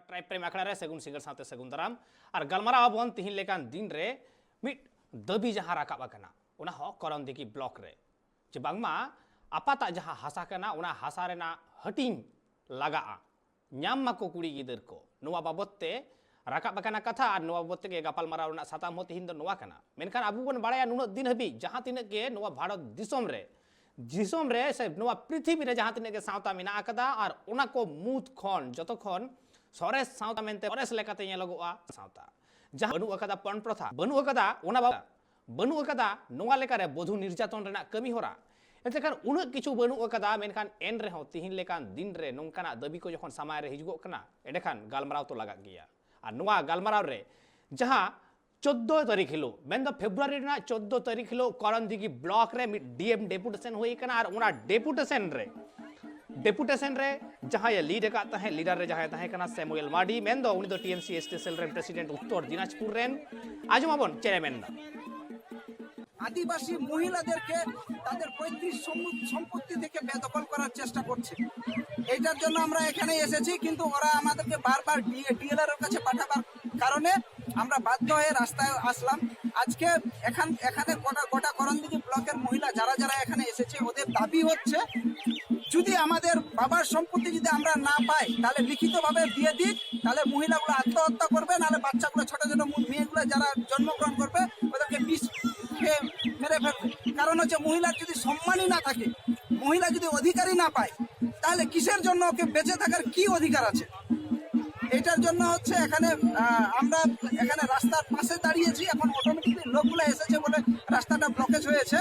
Tribe प्रेम आखड़ा रे सगुन single साथे सगुन दाराम और गलमारा आबोन तिहिन लेकान दिन रे मिट दबी जहां राकाब आकना उना हो करमदिघि ब्लॉक रे जे बांगमा आपाता जहां हासा कना उना हासा रेना हटिंग लगा ᱧᱟᱢ ᱢᱟᱠᱚ ᱠᱩᱲᱤ ᱜᱤᱫᱟᱹᱨ ᱠᱚ ᱱᱚᱣᱟ ᱵᱟᱵᱚᱫ ᱛᱮ ᱨᱟᱠᱟᱵ ᱟᱠᱟᱱᱟ ᱠᱟᱛᱷᱟ ᱟᱨ ᱱᱚᱣᱟ ᱵᱟᱵᱚᱫ ᱛᱮᱜᱮ ᱜᱟᱯᱟᱞᱢᱟᱨᱟᱣ ᱨᱮᱱᱟᱜ ᱥᱟᱛᱟᱢ ᱦᱚᱸ ᱛᱤᱦᱤᱧ ᱫᱚ ᱱᱚᱣᱟ ᱠᱟᱱᱟ ᱢᱮᱱᱠᱷᱟᱱ ᱟᱵᱚ ᱵᱚᱱ ᱵᱟᱲᱟᱭᱟ ᱱᱩᱱᱟᱹᱜ ᱫᱤᱱ ᱦᱟᱹᱵᱤᱡ ᱡᱟᱦᱟᱸ ᱛᱤᱱᱟᱹᱜ ᱜᱮ ᱱᱚᱣᱟ ᱵᱷᱟᱨᱚᱛ ᱫᱤᱥᱚᱢ ᱨᱮ ᱥᱮ ᱱᱚᱣᱟ ᱯᱨᱤᱛᱷᱤᱵᱤ ᱨᱮ ᱡᱟᱦᱟᱸ ᱛᱤᱱᱟᱹᱜ ᱜᱮ ᱥᱟᱶᱛᱟ ᱢᱮᱱᱟᱜ ᱟᱠᱟᱫᱟ ᱟᱨ ᱚᱱᱟ ᱠᱚ ᱢᱩᱫ ᱠᱷᱚᱱ ᱡᱚᱛᱚ ᱠᱷᱚᱱ ᱥᱚᱨᱮᱥ ᱥᱟᱶᱛᱟ ᱢᱮᱱᱛᱮ ᱥᱚᱨᱮᱥ ᱞᱮᱠᱟᱛᱮ ᱧᱮᱞᱚᱜᱚᱜᱼᱟ ᱥᱟᱶᱛᱟ ᱡᱟᱦᱟᱸ ᱵᱟᱹᱱᱩᱜ ᱟᱠᱟᱫᱟ ᱯᱚᱱ ᱯᱨᱚᱛᱷᱟ ᱵᱟᱹᱱᱩᱜ ᱟᱠᱟᱫᱟ ᱚᱱᱟ ᱵᱟᱹᱱᱩᱜ ᱟᱠᱟᱫᱟ ᱱᱚᱣᱟ ᱞᱮᱠᱟᱨᱮ ᱵᱚধᱩ ᱱᱤᱨযাতন ᱨᱮᱱᱟᱜ ᱠᱟᱹᱢᱤ ᱦᱚᱨᱟ एतेखान उन्नत किछु बनुक अकदा मेनखान एन रेहो तिहिन लेकान दिन रे नोंकाना दबी को जखन समाय रे हिजुगो कना एडेखान गालमाराव तो लागा गया और नोआ गालमाराव रे जहां 14 तारीख हिलो मेन द फेब्रुआरी रेना 14 तारीख हिलो करमदिघि ब्लॉक रे डीएम डेपुटेशन हुई कना और उना डेपुटेशन रे जहां ये लीड का तहे लीडर रे जहां तहे कना सैमुएल मार्डी मेन दो उनी दो टीएमसी एसटी सेल रे president Uttar Dinajpur rain आजमाबन chairman आदिवासी মহিলাদেরকে তাদের পৈতৃক সম্পত্তি থেকে বেদখল করার চেষ্টা করছে। এইটার জন্য আমরা এখানে এসেছি, কিন্তু ওরা আমাদেরকে বারবার ডিএলআর এর কাছে পাঠাবার কারণে আমরা বাধ্য হয়ে রাস্তায় আসলাম। আজকে এখানে গোটা করমদিঘি ব্লকের মহিলা যারা এখানে এসেছে ওদের দাবি হচ্ছে যদি আমাদের বাবার সম্পত্তি যদি আমরা না পাই তাহলে লিখিতভাবে দিয়ে দিক, তাহলে মহিলাগুলো আত্মহত্যা করবে, নাহলে বাচ্চাগুলো ছোট ছোট মেয়েগুলো যারা জন্মগ্রহণ করবে ওদেরকে বিষ খেয়ে মেরে ফেলবে। কারণ হচ্ছে মহিলার যদি সম্মানই না থাকে, মহিলা যদি অধিকারই না পায়, তাহলে কিসের জন্য ওকে বেঁচে থাকার কি অধিকার আছে? এটার জন্য হচ্ছে আমরা এখানে রাস্তার পাশে দাঁড়িয়েছি। এখন অটোমেটিকলি লোকগুলো এসেছে বলে রাস্তাটা ব্লকেজ হয়েছে।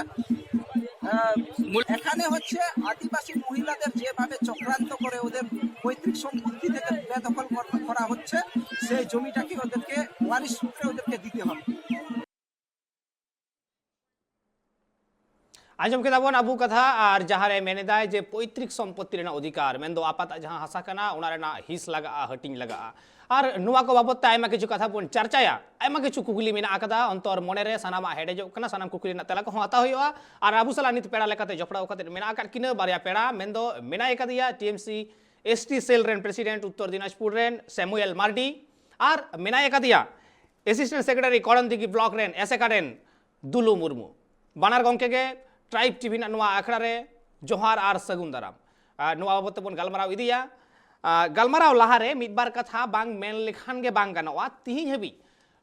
এখানে হচ্ছে আদিবাসী মহিলাদের যেভাবে চক্রান্ত করে ওদের পৈতৃক সম্পত্তি থেকে বেদখল করা হচ্ছে, সেই জমিটাকে ওদেরকে ওয়ারিশ সূত্রে ওদেরকে দিতে হবে। आजम के दाबन अबू कथा और जहाँ रे मेनेदाय जे पैतृक सम्पत्ति रेना अधिकार मेन दो आपाता जहाँ हासा कना उना रेना हिस लगा हटिंग लगा और नुआ को बाबत आयमा किछु कथा बन चर्चाया आयमा किछु कुकुली मेना आकदा अंतर मने रे सानामा हेडेजो कना सानाम कुकुली ना तेला को हता होइवा और आबू सला नित पेड़ा लेकाते जपड़ा ओकाते मेना आका किने बारिया पेड़ा मेन दो मेना एकदिया टीएमसी एसटी सेल रेन प्रेसिडेंट उत्तर दिनाजपुर रेन सैमुएल मार्डी और मेना एकदिया असिस्टेंट सेक्रेटरी करमदिघि ब्लॉक रेन एसेका रेन दुलु मुर्मू बानार गंके के ट्राइब टीवी ना आखड़ा रे जोहार और सगुन दाराम नुआ बाबत बन गालमाराव इदिया गालमाराव लाहारे मिदबार कथा बांग मेन लेखान गे बांग गानोआ तिहिं हबी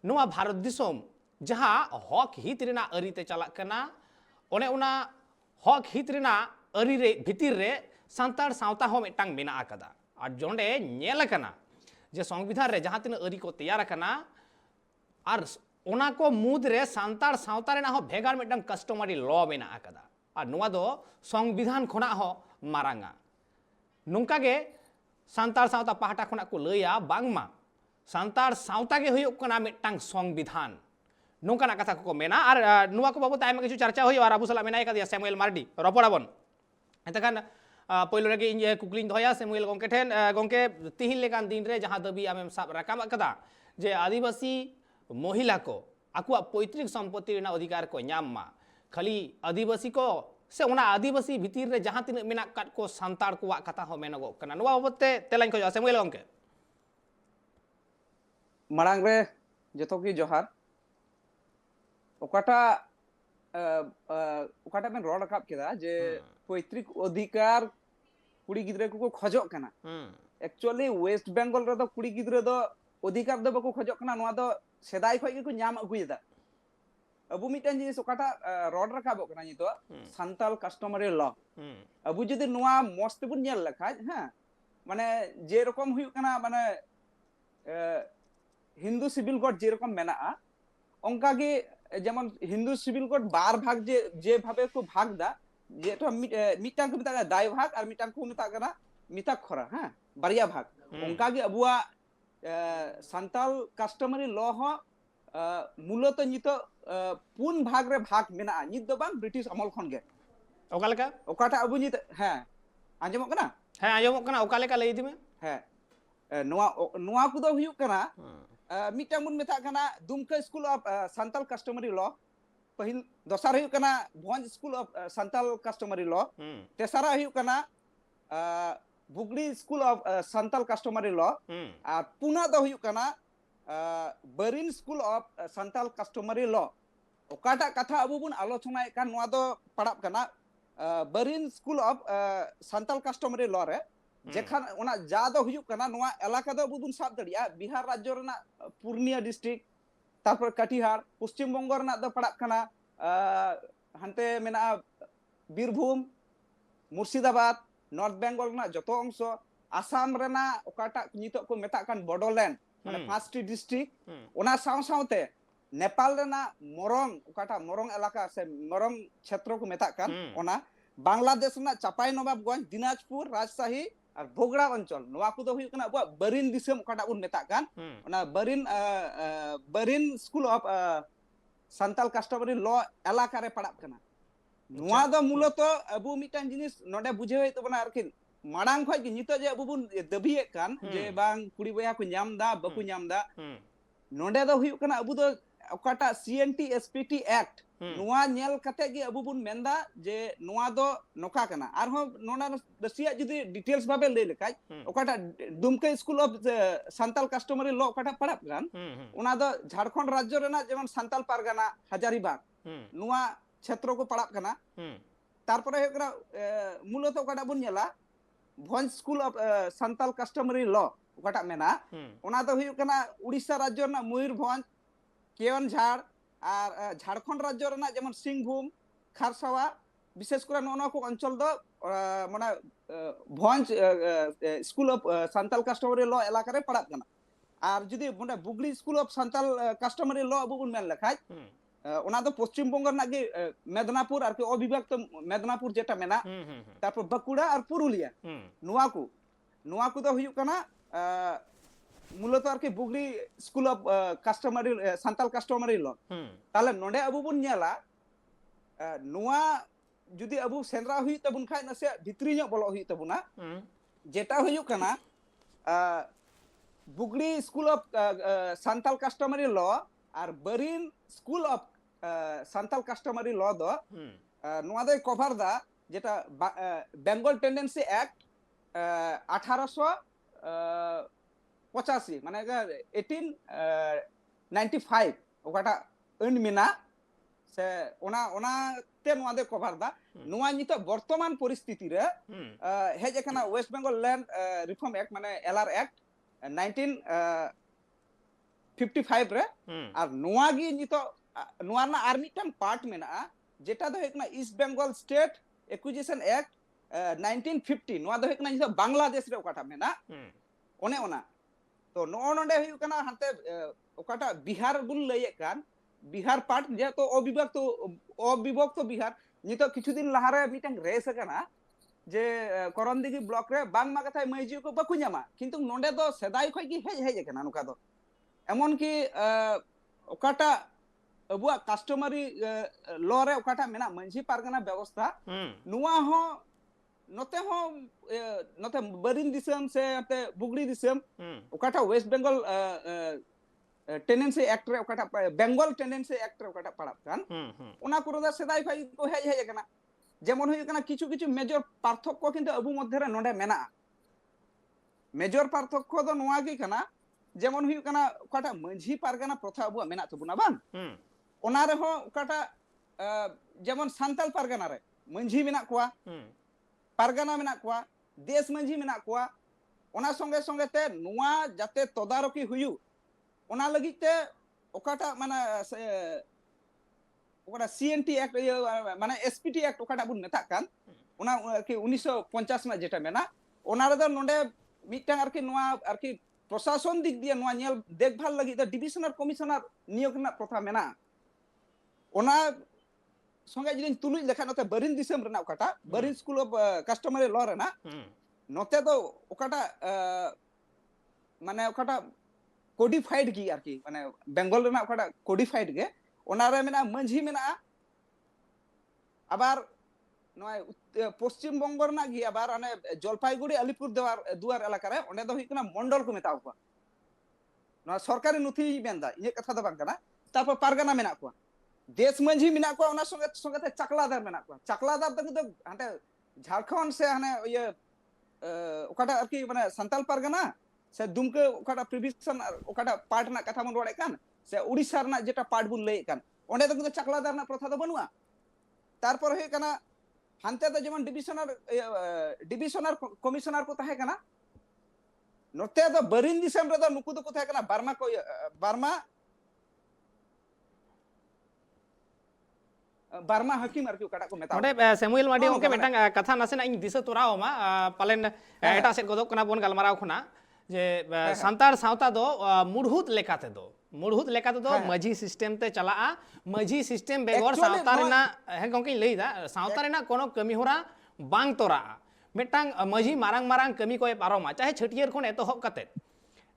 नुआ भारत दिसोम जहां हक हित रेना अरिते चला कना ओने उना हक हित रेना अरि रे भितिर रे सांतार सावता हो मिटांग मेना आकदा और जोंडे नेल कना जे संविधान रे जहां तिना अरि को तैयार कना और ओना को मुद रे सांतार सावता रेना हो भेगार मिटांग कस्टमरी लॉ मेना आकदा और नुआ दो संविधान खोना हो मारांगा नुंका गे सांतार सावता पाहटा खोना को लैया बांगमा सांतार सावता गे हुयुग कना मिटांग संविधान नुंका ना कथा को मेना और नुआ को बाबत आयमा किछु चर्चा होय और आबू सला मेना एकदिया सैमुएल मार्डी रपड़ाबन एतखान पहिलो रे इन कुकलिन धया सैमुएल गंके ठेन गंके तिहिन लेकान दिन रे जहां दबी आमेम साब राकाम कदा जे आदिवासी महिला को आकुआ पैतृक सम्पत्ति रेना अधिकार को ᱧᱟᱢ खाली आदिवासी को से उना आदिवासी भितर रे जहां तिना मेना काट को सांतार को कथा हो मेनगो कना नुआ बाबते तेलाñ को सैमुएल गंके मारांग रे जतो की जोहार ओकाटा में रोड राकाब केदा जे पैतृक अधिकार कुड़ी गिद्रे को खोजो कना एक्चुअली वेस्ट बेंगल रे दो कुड़ी गिद्रे दो अधिकार दो बको खोजो कना नुआ दो सेदाई खय को ᱧᱟᱢ अगुयदा अबु मिटन जिनिस ओकाटा रोड राकाबो कना नितो सांताल कस्टमरी लॉ अबु जदि नुआ मस्त बुन नेल लखा हां माने जे रकम हुयु कना माने हिंदू सिविल कोड जे रकम मेना ओंका गे जेमन हिंदू सिविल कोड बार भाग जे भाबे को भाग दा जेटा मिटांग को मिता दाय भाग और मिटांग को मिता कना मिता खरा हां बारिया भाग ओंका गे अबुआ सांताल कस्टमरी लॉ हो मूलत नितो पुन भाग रे भाग मेना नित दो बांग ब्रिटिश अमल खन गे ओका लेका ओकाटा अबु नित हां आंजमो कना हां आंजमो कना ओका लेका लई दिमे हां नुआ को दो हुयु कना मिटांग मुन मेता कना Dumka school of Santal customary law पहिल दोसार हुयु कना Bhanj school of Santal customary law तेसारा हुयु कना Bugri school of Santal customary law और पुना दो हुयुक कना Barin school of Santal customary law ओकाटा कथा अबु बुन आलोचना एकान नोआ दो पड़ाब कना Barin school of Santal customary law रे जेखान ओना जा दो हुयुक कना नोआ एलाका दो अबु बुन साब दड़िया बिहार राज्य रेना पूर्णिया डिस्ट्रिक्ट तारपर कटिहार पश्चिम बंग रेना दो पड़ाब कना हंते मेना बीरभूम मुर्शिदाबाद नॉर्थ बेंगल रेना जतो अंश आसाम रेना ओकाटा नितो को मेता कान बॉर्डरलैंड माने 5टी डिस्ट्रिक्ट ओना साव सावते नेपाल रेना मोरंग ओकाटा मोरंग एलाका से मोरंग क्षेत्र को मेता कान ओना बांग्लादेश रेना चापाई नवाबगंज दिनाजपुर राजशाही और भोगड़ा अंचल नोआ को दो हुयुक कना अबुआ बरिन दिसम ओकाटा बुन मेता कान ओना Barin school of Santal customary law एलाका रे पड़ाब कना नोआ दो मूलत अबु मिटान जिनिस नोडे बुझे होय तबना आरकिन माड़ांग खय कि नितो जे अबु बुन दबिये कान जे बांग कुड़ी बया को ᱧᱟᱢ दा बाकु ᱧᱟᱢ दा नोडे दो हुयुक कना अबु दो ओकाटा सीएनटी एसपीटी एक्ट नोआ नेल कते गे अबु बुन मेंदा जे नोआ दो नोका कना आर हो नोना दसिया जदी डिटेल्स भाबे ले लेखाय ओकाटा Dumka school of Santal customary law ओकाटा पड़ाब कान ओना दो झारखंड राज्य रेना जेमन संताल पारगाना हजारीबाग नोआ क्षेत्र को पड़ाब कना तारपरे हे करा मूलत ओकाटा बुन नेला Bhanj school of Santal customary law ओकाटा मेना ओना दो हुयुक कना उड़ीसा राज्य रेना मयूरभंज केवनझाड़ और झारखंड राज्य रेना जेमन सिंहभूम खारसावा विशेष करे नोना को अंचल दो माने Bhanj school of Santal customary law एलाका रे पड़ाब कना और जदी माने Bugri school of Santal customary law अबु बुन मेन लेखाय ओना दो पश्चिम बंग रेना गे मेदनापुर आर के अविभक्त मेदनापुर जेटा मेना तारपर बाकुड़ा और पुरुलिया नोआ को दो हुयुक कना मूलत आर के Bugri school of customary Santal customary law ताले नोडे अबु बुन नेला नोआ जुदी अबु सेंद्रा हुई तबुन खाय नसे भित्री ᱧᱚᱜ बोलो हुई तबुना जेटा हुयुक कना Bugri school of Santal customary law और Barin school of Santal customary law दो नोआ दो कभार दा जेटा बेंगल टेंडेंसी एक्ट 1885 माने 1895 ओकाटा अन मेना से ओना ते नोआ दे कभार दा नोआ नितो वर्तमान परिस्थिति रे हेज एखाना West Bengal land reform act माने एलआर एक्ट 1955 रे और नोआ गी नितो नोआ ना आर मिटन पार्ट मेना जेटा दो एकना East Bengal state acquisition act 1950 नोआ दो एकना नितो बांग्लादेश रे ओकाटा मेना ओने ओना तो नो नोडे हुयुक कना हंते ओकाटा बिहार बुन लये कान बिहार पार्ट जे तो अविभक्त बिहार नितो किछु दिन लहारे मिटन रेस कना जे करंदिगी ब्लॉक रे बांग मा कथाय मैजी को बाकु ᱧᱟᱢᱟ किंतु नोडे दो सेदाय खय गी हेज कना नुका दो एमन की ओकाटा अबुआ कस्टमरी लॉ रे ओकाटा मेना मंझी पारगना व्यवस्था नुआ हो नोते बरिन दिसम से ते बुगड़ी दिसम ओकाटा वेस्ट बेंगल टेंडेंसी एक्ट रे ओकाटा बेंगल टेंडेंसी एक्ट रे ओकाटा पड़ाब कान ओना कुरदा सेदाय खय को हेज कना जेमन हुयुक कना किछु मेजर पार्थक्य किंतु अबु मध्य रे नोडे मेना मेजर पार्थक्य दो नोआ गी कना जेमन हुयुक कना ओकाटा मंझी पारगना प्रथा अबुआ मेना तबुना बांग ओना रे हो ओकाटा जेमन संताल पारगना रे मंझी मेना कोआ पारगना मेना कोआ देश मंझी मेना कोआ ओना संगे संगे ते नोआ जाते तदारकी हुयु ओना लगी ते ओकाटा माने ओकाटा सीएनटी एक्ट माने एसपीटी एक्ट ओकाटा बुन मेता कान ओना कि 1950 में जेटा मेना ओना रे दो नोडे मिटटांग आरकी नोआ आरकी प्रशासन दिक दिए नोआ नेल देखभाल लगी द डिविजनल कमिश्नर नियोग ना प्रथा मेना ओना संगे जिन तुलुज लेखा नते बरिन दिसम रेना ओकाटा Barin school of customary law रेना नोते दो ओकाटा माने ओकाटा कोडिफाइड गी आरकी माने बेंगल रेना ओकाटा कोडिफाइड गे ओना रे मेना मंझी मेना आबार नोय पश्चिम बंग रेना गी आबार अने जलपाईगुड़ी अलीपुर दुआर एलाका रे ओने दो हिकना मंडल को मेताव को नोआ सरकारी नुथि मेंदा इने कथा दो बांग कना तारपर पारगना मेना को देश मंझी मेना को ओना संगे संगे ते चकलादार मेना को चकलादार दो हांते झारखंड से हाने ये ओकाटा आरकी माने संताल पारगाना से दुमके ओकाटा प्रिविसन ओकाटा पार्ट ना कथा मन रोड़े कान से उड़ीसा रना जेटा पार्ट बुन लई कान ओंडे तो चाकलादार ना प्रथा दो बनुआ तारपर हे काना हानते तो जेमन डिविशनर कमिशनर को ताहे काना नोते तो बरिन दिसम रे तो नुकु तो ताहे काना बारमा हकीम आरकी ओकाटा को मेता ओंडे सेमुएल मार्डी ओके मिटांग कथा नासेना इन दिशा तोराओ मा पालेन एटा सेट गोदो कना बोन गलमाराव खना जे संतार सावता दो मुढ़हुत लेकाते दो मझी सिस्टम ते चला मझी सिस्टम बेगोर सावता रेना हे गंके लईदा सावता रेना कोनो कमी होरा बांग तोरा मिटांग मझी मारांग मारांग कमी को पारोमा चाहे छटियर खन एतोहब काते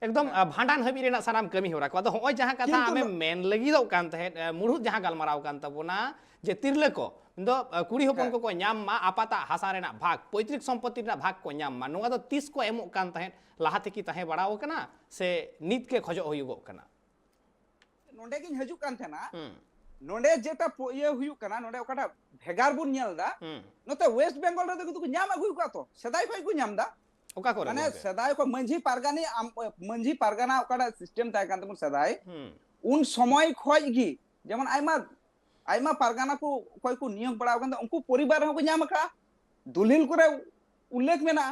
एकदम भांडान हबी रेना साराम कमी होरा को होय जहां कथा आमे मेन लगी दो कान तहे मुढ़हुत जहां गलमाराव कान तबोना जे तिरले को दो कुड़ी होपन को न्याम मा आपाता हासा रेना भाग पैतृक संपत्ति रेना भाग को न्याम मा नोआ दो 30 को एमो कान तहे लाहाते की तहे बड़ाओ कना से नीत के खजो होयुगो कना नोंडे किन हजू कान थेना नोंडे जेटा ये हुयु कना नोंडे ओकाटा भेगार बुन नेल दा नोते वेस्ट बेंगल रे तो न्याम अगुय का तो सदाय खय को न्याम दा ओका को माने सदाय को मंझी पारगाना ओकाटा सिस्टम ताय कान तमन सदाय उन समय खय गी जेमन आइमा पारगाना को कोई को नियम बड़ाव कान उनको परिवार हो को न्याम का दुलिल करे उल्लेख मेना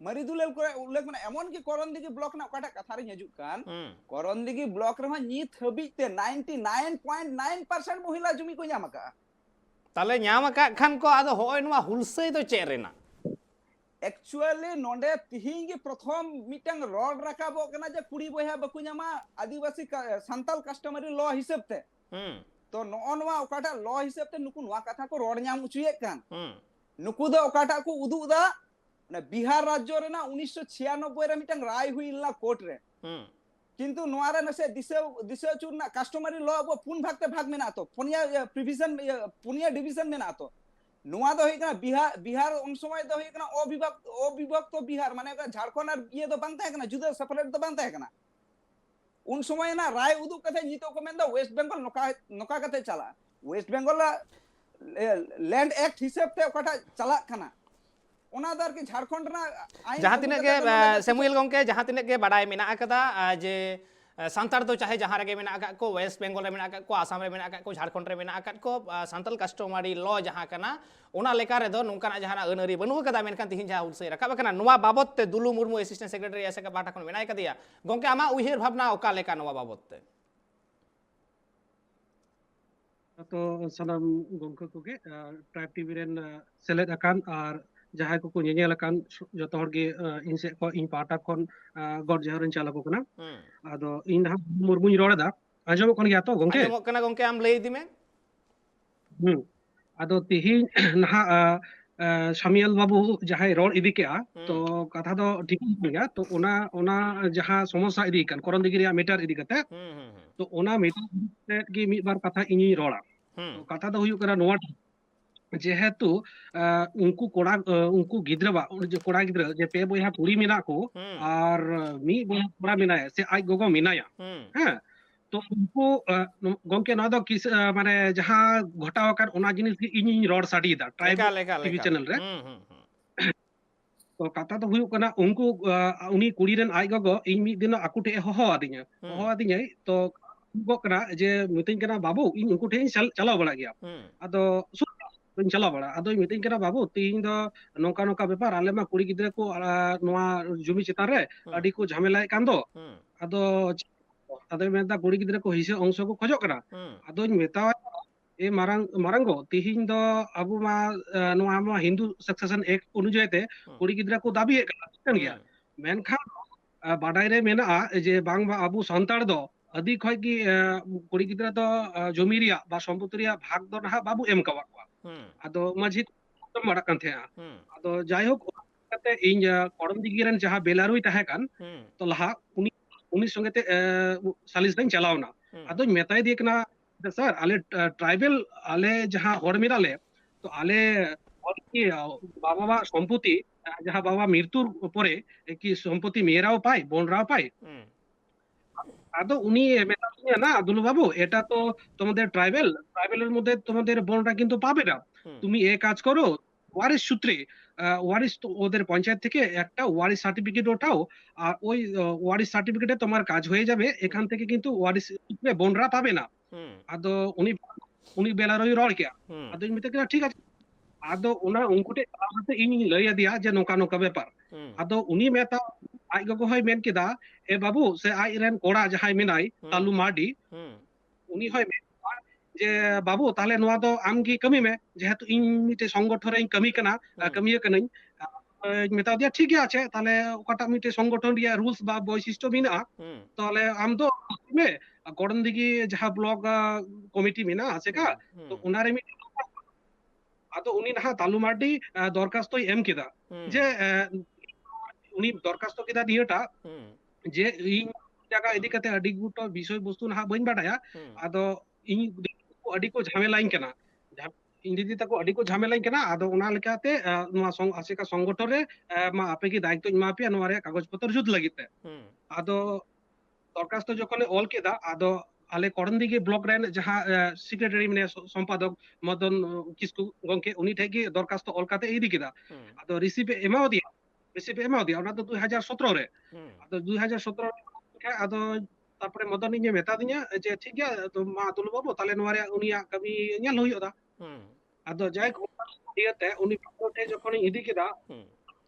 मरी दुलेल करे उल्लेख मेना एमन की करंदिगी ब्लॉक ना ओकाटा कथा रे हजू कान करंदिगी ब्लॉक रे नित हबी ते 99.9% महिला जुमी को न्याम का ताले न्याम का खान को आदो होय नुवा हुलसई तो चे रेना एक्चुअली नोंडे तिहिं गे प्रथम मिटंग रोड राकाबो कना जे कुड़ी बया बकु न्यामा आदिवासी संताल कस्टमरी लॉ हिसाब ते तो नोनवा ओकाटा लॉ हिसाब ते नुकु नवा कथा को रोड न्याम उचुये कान नुकु दो ओकाटा को उदु दा ना बिहार राज्य रे ना 1996 रे मिटंग राय हुइला कोर्ट रे किंतु नोआरे नसे दिसे चुरना कस्टमरी लॉ अब पुन भागते भाग में ना तो पुनिया डिवीजन में ना तो नोआ दो हे कना बिहार उन समय दो हे कना अविभक्त तो बिहार माने झारखंड और ये तो बांगता है कना जुदा सेपरेट तो बांगता है कना उन समय ना राय उदु कथे नितो को मेन दा वेस्ट बंगाल नोका कथे चला वेस्ट बंगाल लैंड एक्ट हिसाब ते ओकाटा चला कना ओना दर के झारखंड ना जहां तिने के सेमुएल गंके जहां तिने के बड़ाई मेना कदा जे सांतार तो चाहे जहां रे मेना को वेस्ट बंगाल रे मेना को आसाम रे मेना को झारखंड रे मेना को सांताल कस्टमरी लॉ जहां कना ओना लेका रे दो नोंकाना जहां अनरी बनु कदा मेनकान तिहिन जहां उलसई रकाब कना नोवा बाबत ते दुलु मुर्मू असिस्टेंट सेक्रेटरी ऐसे का बाटा कोन मेनाय कदिया गंके आमा उहिर भावना ओका लेका नोवा बाबत ते तो सनम गंके को के ट्राइब टीवी रेन सेलेद अकान और जहां को ñeñel akan joto hor ge in se ko in pata kon god jahorin chala ko kana ado in ha murmuñ roda da ajom kon gya to gongke ajom kana gongke am lay dime ado tihi na सामियल बाबू जहां road इदी के तो कथा दो ठीक गया तो ओना जहां समस्या इदी कान करंदिगी रे मीटर इदी कते तो ओना मीटर की मी बार कथा इनी रोड़ा तो कथा दो हुयु करा नोवा जेहेतु उनको उनको गिद्रबा कोड़ा गिद्र जे पे बोया कुड़ी मिना को और मी बोया कोड़ा मिना है से आज गोगो मिनाया हैं तो उनको गंके ना दो किस माने जहां घटाव कर ओना जिनिस की इन रोड साडी दा ट्राइब टीवी चैनल रे तो कथा तो हुयु कना उनको उनी कुड़ी रेन आज गोगो इन मी दिन आकुटे होहो आदिnya तो गो कना जे मितिन कना बाबू इन उनको ठे चलाव बड़ा गया अदो चला बड़ा अदो मितिन कना बाबू तीन दो नोका नोका बेपार आले मा कुड़ी गिद्रे को नोआ जुमी चितान रे अडी को झमेलाय कान दो अदो मेता कुड़ी गिद्रे को हिसे अंश को खजो कना अदो मेता ए मारंगो तिहिन दो अबु मा नोआ मा हिंदू सक्सेशन एक्ट अनुयायी ते कुड़ी गिद्रे को दाबी कन गया मेनखा बाडाय रे मेना जे बांग बा अबु संताड़ दो अधिक खय की कुड़ी गिद्रे दो जमी रिया बा सम्पत्ति रिया भाग दो ना बाबू एम कवा अदो माझी बड़ा कान थे अदो जायहोक कते इन करम दिगिरन जहां बेलारुई ताहे कान तो लहा उनी संगे ते सालिस दिन चलावना अदो मेताय दिए कना सर आले ट्राइबल आले जहां हर मिराले तो आले और की बाबा बा सम्पत्ति जहां बाबा मृत्युर परे की सम्पत्ति मेराও पाय बोनराও पाय আদো উনি মেটা না দুলু বাবু এটা তো তোমাদের ট্রাইবেলের মধ্যে তোমাদের বোনরা কিন্তু পাবে না তুমি এই কাজ করো ওয়ারিশ সূত্রে ওয়ারিশ তো ওদের পঞ্চায়েত থেকে একটা ওয়ারিশ সার্টিফিকেট ওঠাও, আর ওই ওয়ারিশ সার্টিফিকেটে তোমার কাজ হয়ে যাবে। এখান থেকে কিন্তু ওয়ারিশ বোনরা পাবে না। আদো উনি উনি বেলারই রড় কেয়া, আদো ইনি মেতে ঠিক আছে। ᱟᱫᱚ ᱚᱱᱟ ᱩᱱᱠᱩ ᱴᱷᱮᱡ ᱪᱟᱞᱟᱣ ᱠᱟᱛᱮ ᱤᱧ ᱞᱟᱹᱭ ᱟᱫᱮᱭᱟ ᱡᱮ ᱱᱚᱝᱠᱟ ᱱᱚᱝᱠᱟ ᱵᱮᱯᱟᱨ। ᱟᱫᱚ ᱩᱱᱤ ᱢᱮᱛᱟ ᱟᱡ ᱜᱚᱜᱚ ᱦᱚᱭ ᱢᱮᱱ ᱠᱮᱫᱟ, ᱮ ᱵᱟᱵᱩ ᱥᱮ ᱟᱡ ᱨᱮᱱ ᱠᱚᱲᱟ ᱡᱟᱦᱟᱸᱭ ᱢᱮᱱᱟᱭ ᱛᱟᱞᱩ ᱢᱟᱨᱰᱤ, উনি হয় মেন যে বাবু তাহলে নোয়া ᱫᱚ ᱟᱢ ᱜᱮ ᱠᱟᱹᱢᱤ ᱢᱮ, যেহেতু ᱤᱧ ᱢᱤᱫᱴᱮᱡ ᱥᱚᱝᱜᱚᱴᱷᱚᱱ ᱨᱮᱧ ᱠᱟᱹᱢᱤ ᱠᱟᱱᱟ, ᱠᱟᱹᱢᱤᱭᱟᱹ ᱠᱟᱹᱱᱟᱹᱧ। ᱢᱮᱛᱟ ᱫᱮᱭᱟ ᱴᱷᱤᱠ ᱜᱮᱭᱟ ᱟᱪᱷᱮ, ᱛᱟᱦᱞᱮ ᱚᱠᱟᱴᱟᱜ ᱢᱤᱫᱴᱮᱡ ᱥᱚᱝᱜᱚᱴᱷᱚᱱ ᱨᱮᱭᱟᱜ ᱨᱩᱞᱥ ᱵᱟ বৈশিষ্ট্য মেনাᱜᱼᱟ, তাহলে আম ᱫᱚ ᱢᱮ গড়ন দিঘি যাহা ব্লক কমিটি মেনাᱜᱼᱟ ᱟᱥᱮᱠᱟ, তো ওনারে ᱟᱫᱚ ᱩᱱᱤ ᱱᱟᱦᱟᱜ ᱛᱟᱞᱩ ᱢᱟᱨᱰᱤ দরখাস্তই এম কেদা যে উনি দরখাস্ত কেদা নিয়েটা যে ইᱧ জায়গা ইদি কাতে আডি গুটো বিষয় বস্তু নাহা বাᱹᱧ বাডায়া। আদো ইᱧ আডি ᱠᱚ ঝামেলাইᱧ ᱠᱟᱱᱟ, ᱤᱧ দিদি তাকো আডি ᱠᱚ ঝামেলাইᱧ ᱠᱟᱱᱟ। ᱟᱫᱚ ᱚᱱᱟ ᱞᱮᱠᱟতে ᱱᱚᱣᱟ ᱟᱥᱮᱠᱟ ᱥᱚᱝᱜᱚᱴᱷᱚᱱ ᱨᱮ ᱢᱟ ᱟᱯᱮ ᱜᱮ ᱫᱟয়িত্বᱧ ᱮᱢᱟ ᱯᱮᱭᱟ ᱱᱚᱣᱟ ᱨᱮᱭᱟᱜ ᱠᱟᱜᱚᱡ ᱯᱚᱛᱨ ᱡᱩᱛ ᱞᱟᱹᱜᱤᱫ ᱛᱮ। ᱟᱫᱚ দরখাস্ত যখনে অল কেদা, আদো আলে করণদিঘি ব্লক রেন যাহা সেক্রেটারি মানে সম্পাদক মদন কিসকু গংকে উনি ঠেকি দরখাস্ত অল কাতে ইদি কেদা। আদো রিসিপে এমাও দিয়া ওনা তো 2017 রে। আদো 2017 আদো তারপরে মদন ইᱧ মেতা দিñা যে ঠিক গিয়া তো মা তুলু বাবু তাহলে নোয়া রে উনিয়া কামি ᱧᱮᱞ ᱦᱩᱭᱩᱜ ᱫᱟ। আদো যাই দিয়াতে উনি পাটে যখন ইদি কেদা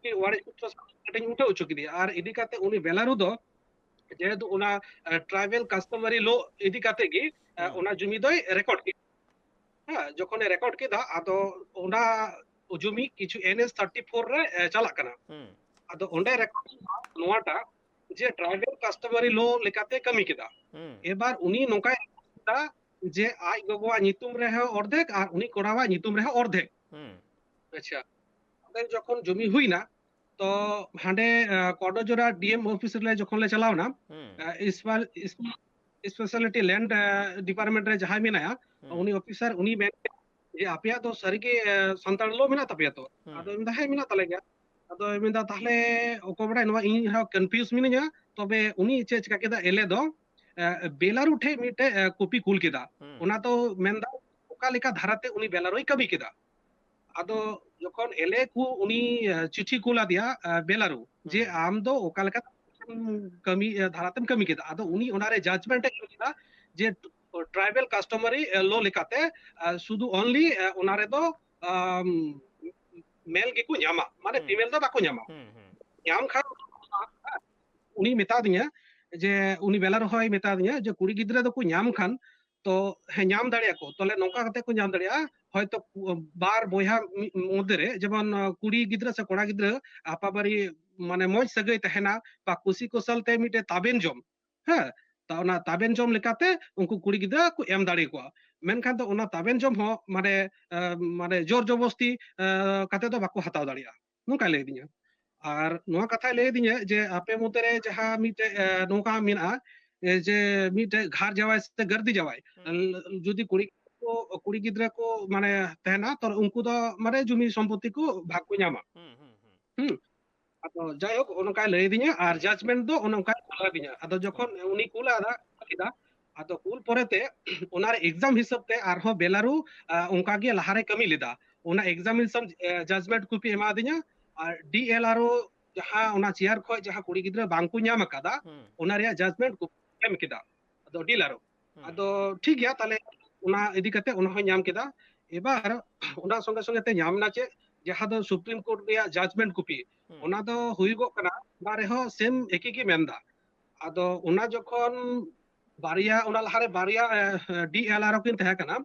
কি ওয়ারে উচ্চ সার্টিফিকেট উঠে উচ্চ কিদিয়া আর ইদি কাতে উনি বেলারু দো যেহেতু ওনা ট্রাইবেল কাস্টমারি লো ইদি কাতে গি ওনা জমি দই রেকর্ড কি, হ্যাঁ যখন রেকর্ড কেদা আদো ওনা জমি কিছু NS 34 রে চালাক কানা। আদো ওন্ডে রেকর্ড নোয়াটা যে ট্রাইবেল কাস্টমারি লো লেকাতে কামি কেদা। এবার উনি নৌকায় কেদা যে আই গগোয়া নিতুম রে অর্ধেক আর উনি কোড়াওয়া নিতুম রে অর্ধেক। আচ্ছা ওদের যখন জমি হুই না তো হাঁডে কডজোড়া ডিএম অফিস রে যখন লে চালাও না স্পেশালিটি ল্যান্ড ডিপার্টমেন্ট রে যাহাই মেনায়া উনি অফিসার উনি মেন যে আপেয়া তো সারিকে সান্তাল লো মেনা তাপেয়া তো। আদো ইন্দা হাই মেনা তালে গিয়া আদো ইন্দা তাহলে অকবড়াই নয়া ইন হাও কনফিউজ মিনিয়া। তবে উনি চেক কাকেদা এলে দো বেলারু ঠে মিটে কপি কুল কেদা। ওনা তো মেনদা ওকা লেকা ধারাতে উনি বেলারুই কামি কেদা। আদো যখন এলে কু উনি চিঠি কুলা দিয়া বেলারু যে আম দো ওকা লেকা কামি ধারাতেম কামি কেদা। আদো উনি ওনারে জাজমেন্ট এ কেদা যে ট্রাইবেল কাস্টমারি লো লেকাতে শুধু অনলি ওনারে দো মেল গেকু ᱧᱟᱢᱟ মানে ফিমেল দো বাকু ᱧᱟᱢᱟ। ᱧᱟᱢ খান উনি মেতা দিñা যে উনি বেলার হয় মেতা দিñা যে কুড়ি গিদ্রা দো কু ᱧᱟᱢ খান তো হ্যাঁ ᱧাম দাঁড়িয়া কো তাহলে নৌকা কাতে কো ᱧাম দাঁড়িয়া হয়তো বার বইহা মধ্যে রে যেমন কুড়ি গিদ্রা সে কোড়া গিদ্রা আপাবারি মানে মজ সাগৈ তাহেনা বা কুসি কোসাল তে মিটে তাবেন জম, হ্যাঁ তা ওনা তাবেন জম লেকাতে উনকু কুড়ি গিদ্রা কু এম দাঁড়ি কোয়া। মেনখান তো ওনা তাবেন জম হ মানে মানে জোর জবস্তি কাতে তো বাকু হাতাও দাঁড়িয়া নৌকা লই দিña। আর নোয়া কথা লই দিña যে আপে মধ্যে রে যাহা মিটে নৌকা মেনা যে মিটে ঘাড় যাওয়ায় সে গর্দি যাওয়ায় যদি কুড়ি গিদ্রা কো মানে তেনা তো উনকু তো মানে জমি সম্পত্তি কো ভাগ কো ᱧামা। আদো যাই হোক ওনকাই লই দিña আর জাজমেন্ট দো ওনকাই কুলা দিña। আদো যখন উনি কুলা দা আদো কুল পরেতে ওনার এক্সাম হিসাবতে আরহো বেলারু ওনকা গে লাহারে কামি লেদা। ওনা এক্সামিনেশন জাজমেন্ট কপি এমা দিña আর DLRO যাহা ওনা চেয়ার খয় যাহা কুড়ি গিদ্রা বাংকু ᱧাম কাদা ওনা রিয়া জাজমেন্ট কপি এম কেদা আদো DLRO। আদো ঠিক গিয়া তাহলে ওনা ইদি কাতে ওনা হয় ᱧাম কেদা। এবার ওনা সঙ্গে সঙ্গে তে ᱧাম না চে যাহা দো সুপ্রিম কোর্ট রিয়া জাজমেন্ট কপি ওনা দো হুইগো কানা না রেহো সেম একই কি মেনদা। আদো ওনা যখন বারিয়া ওনা লাহারে বারিয়া DLRO কিন তাহে কানা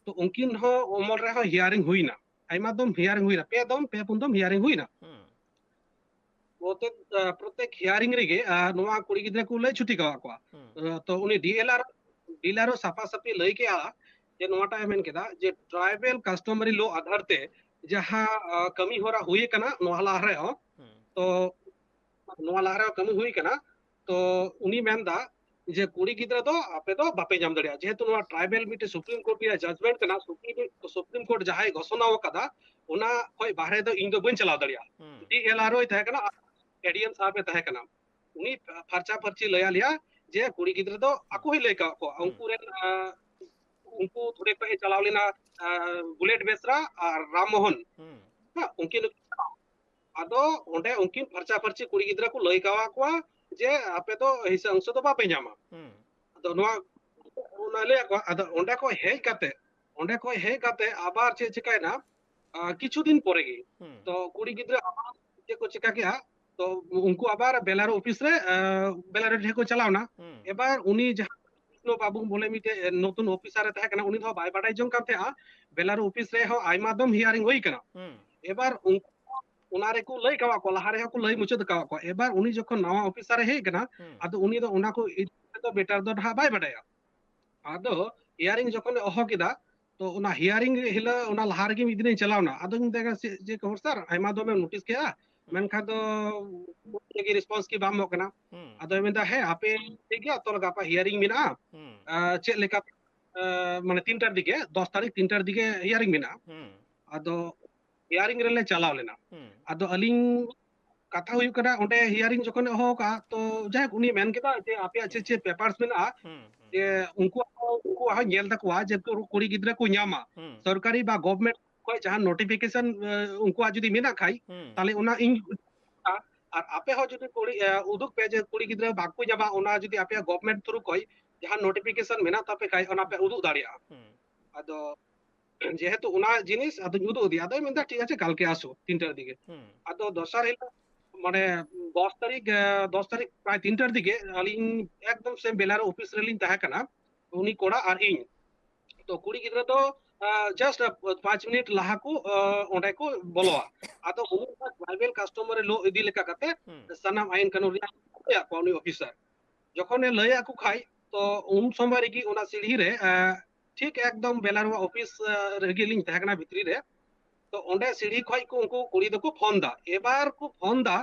তো উনকিন হ অমল রেহো হিয়ারিং হুইনা, আইমা দম হিয়ারিং হুইনা, পে পুন দম হিয়ারিং হুইনা। প্রত্যেক হিয়ারিং রেগে নোয়া কুড়ি গিদ্রা কু লই ছুটি কাওয়া কোয়া। তো উনি DLRO সাফা সাফি লই কে যে নোয়াটা মেন কেদা যে ট্রাইবেল কাস্টমারি লো আধার তে যাহা কামি হরা হুই কানা নোয়া লাহারে তো নোয়া লাহারে কামি হুই কানা তো উনি মেনদা যে কুড়ি গিদ্রা দো আপে দো বাপে ᱧাম দাঁড়িয়া। যেহেতু নোয়া ট্রাইবেল মিটে সুপ্রিম কোর্ট রিয়া জাজমেন্ট কানা সুপ্রিম কোর্ট যাহাই ঘোষণা কাদা ওনা হয় বাহরে দো ইন দো বইন চালাও দাঁড়িয়া। DLRO তাহে কানা এডিএম সাহেব তাহে কানা উনি ফারচা ফারচি লয়া লিয়া যে কুড়ি গিদ্রা দো আকু হি লই কা কো উনকু রেন उनको थोड़े पे चलाव लेना बुलेट बेसरा और राम मोहन, हाँ उनके ᱟᱫᱚ ᱚᱸᱰᱮ ᱩᱱᱠᱤᱱ ᱯᱷᱟᱨᱪᱟ ᱯᱷᱟᱨᱪᱤ ᱠᱩᱲᱤ ᱜᱤᱫᱽᱨᱟᱹ ᱠᱚ ᱞᱟᱹᱭ ᱠᱟᱣᱟ ᱠᱚᱣᱟ ᱡᱮ ᱟᱯᱮ ᱫᱚ ᱦᱤᱥᱟᱹ ᱚᱝᱥᱚ ᱫᱚ ᱵᱟᱯᱮ ᱧᱟᱢᱟ ᱟᱫᱚ ᱱᱚᱣᱟ ᱚᱱᱟ ᱞᱟᱹᱭ ᱟᱠᱚ ᱟᱫᱚ ᱚᱸᱰᱮ ᱠᱷᱚᱡ ᱦᱮᱡ ᱠᱟᱛᱮ ᱟᱵᱟᱨ ᱪᱮᱫ ᱪᱤᱠᱟᱭᱱᱟ ᱠᱤᱪᱷᱩ ᱫᱤᱱ ᱯᱚᱨᱮ ᱜᱮ ᱛᱚ ᱠᱩᱲᱤ ᱜᱤᱫᱽᱨᱟᱹ আবার ᱪᱮᱫ ᱠᱚ ᱪᱤᱠᱟ ᱠᱮᱜᱼᱟ তো উনকু আবার বেলারো অফিস রে বেলারো ঠে কো চালাও না এবার উনি যাহা কৃষ্ণ বাবু বলে মিটে নতুন অফিসারে তাহে কানা উনি তো বাই বাড়াই জং কান তেয়া বেলারো অফিস রে হ আইমা দম হিয়ারিং হই কানা এবার ওনা রে কো লই কাওয়া কো লাহারে কো লই মুচদ কাওয়া কো এবার উনি যখন নাওয়া অফিসারে হেই কানা আদো উনি তো ওনা কো তো বেটার দো ঢা বাই বাড়ায়া আদো হিয়ারিং যখন অহ কিদা তো ওনা হিয়ারিং হিলা ওনা লাহারে কি মিদিন চালাওনা আদো দেখা যে কো স্যার আইমা দমে নোটিস কেয়া मेनखान तो की रिस्पांस की बाम मोकना अदो मेंदा है आपे ठीक है तो गापा हियरिंग मिना चे लेका माने 3 टार दिके 10 तारीख 3 टार दिके हियरिंग मिना अदो हियरिंग रेले चलाव लेना अदो अलिंग कथा हुई करा ओंडे हियरिंग जखन हो का तो जाय उनी मेन केदा जे आपे अच्छे अच्छे पेपर्स मिना जे उनको हा नेल तकवा जे कुड़ी गिद्रा को न्यामा सरकारी बा गवर्नमेंट को जहां नोटिफिकेशन उनको जुदी मेना खाई ताले उना इन আর আপে হ যদি কুড়ি উদুক পে যে কুড়ি গিদ্রা বাকু যাবা ওনা যদি আপে গভর্নমেন্ট থ্রু কই যাহা নোটিফিকেশন মেনা তাপে খাই ওনা পে উদুক দাঁড়িয়া আদো যেহেতু ওনা জিনিস আদো উদুক দি আদো মেনদা ঠিক আছে কালকে আসো 3টার দিকে আদো দশার হিলা মানে 10 তারিখ প্রায় 3টার দিকে আলিং একদম সেম বেলার অফিস রেলিং তাহে কানা উনি কোড়া আর ইন তো কুড়ি গিদ্রা তো জাস্ট 5 মিনিট লাহা को ओंडे को बोलोआ आतो उनी ट्राइबल कस्टमर लो इदी लेका कते सनाम आइन कानून या पाउनी ऑफिसर যখন লয়া কো খাই তো উন সময় রেগি ওনা সিড়ি রে ঠিক একদম বেলারওয়া অফিস রেগিলিং তাহাকনা ভিতরি রে তো ওন্ডে সিড়ি খই কো উনকু কুড়ি দকো ফোন দা এবার কো ফোন দা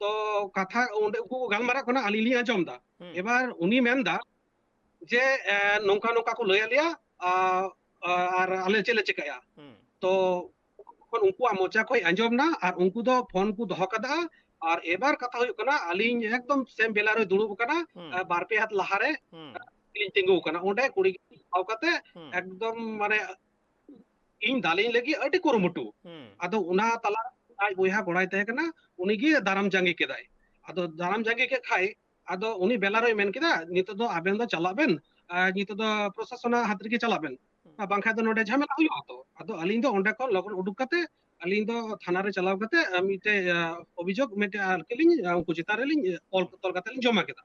তো কথা ওন্ডে কো গালমারা কোনা আলিলি আজম দা এবার উনি মেনদা যে নৌকা নৌকা কো লয়া লিয়া আর আলে চেলে চিকায়া তো তখন উনকু মোচা কই আঞ্জম না আর উনকু দো ফোন কু দহ কাদা আর এবার কথা হইল কানা আলিং একদম সেম বেলারে দুড়ুব কানা বারপে হাত লাহারে আলিং তিঙ্গু কানা ওন্ডে কুড়ি আও কাতে একদম মানে ইন দালিং লাগি আটি কুরুমুটু আদো উনা তালা আই বইহা গড়াই তাহে কানা উনি গি দারাম জাঙ্গি কেদাই আদো দারাম জাঙ্গি কে খাই আদো উনি বেলারে মেন কেদা নিতো দো আবেন দো চালাবেন নিতো দো প্রশাসন হাত রেগে চালাবেন বাংখা তো নোডে ঝামেলা হইও তো আদো আলিং দো ওন্ডে কো লগন উডুক কাতে আলিং দো থানা রে চালাও কাতে মিতে অভিযোগ মেটে আলকেলিং উনকু চিতারেলিং অল তল কাতে লিং জমা কেদা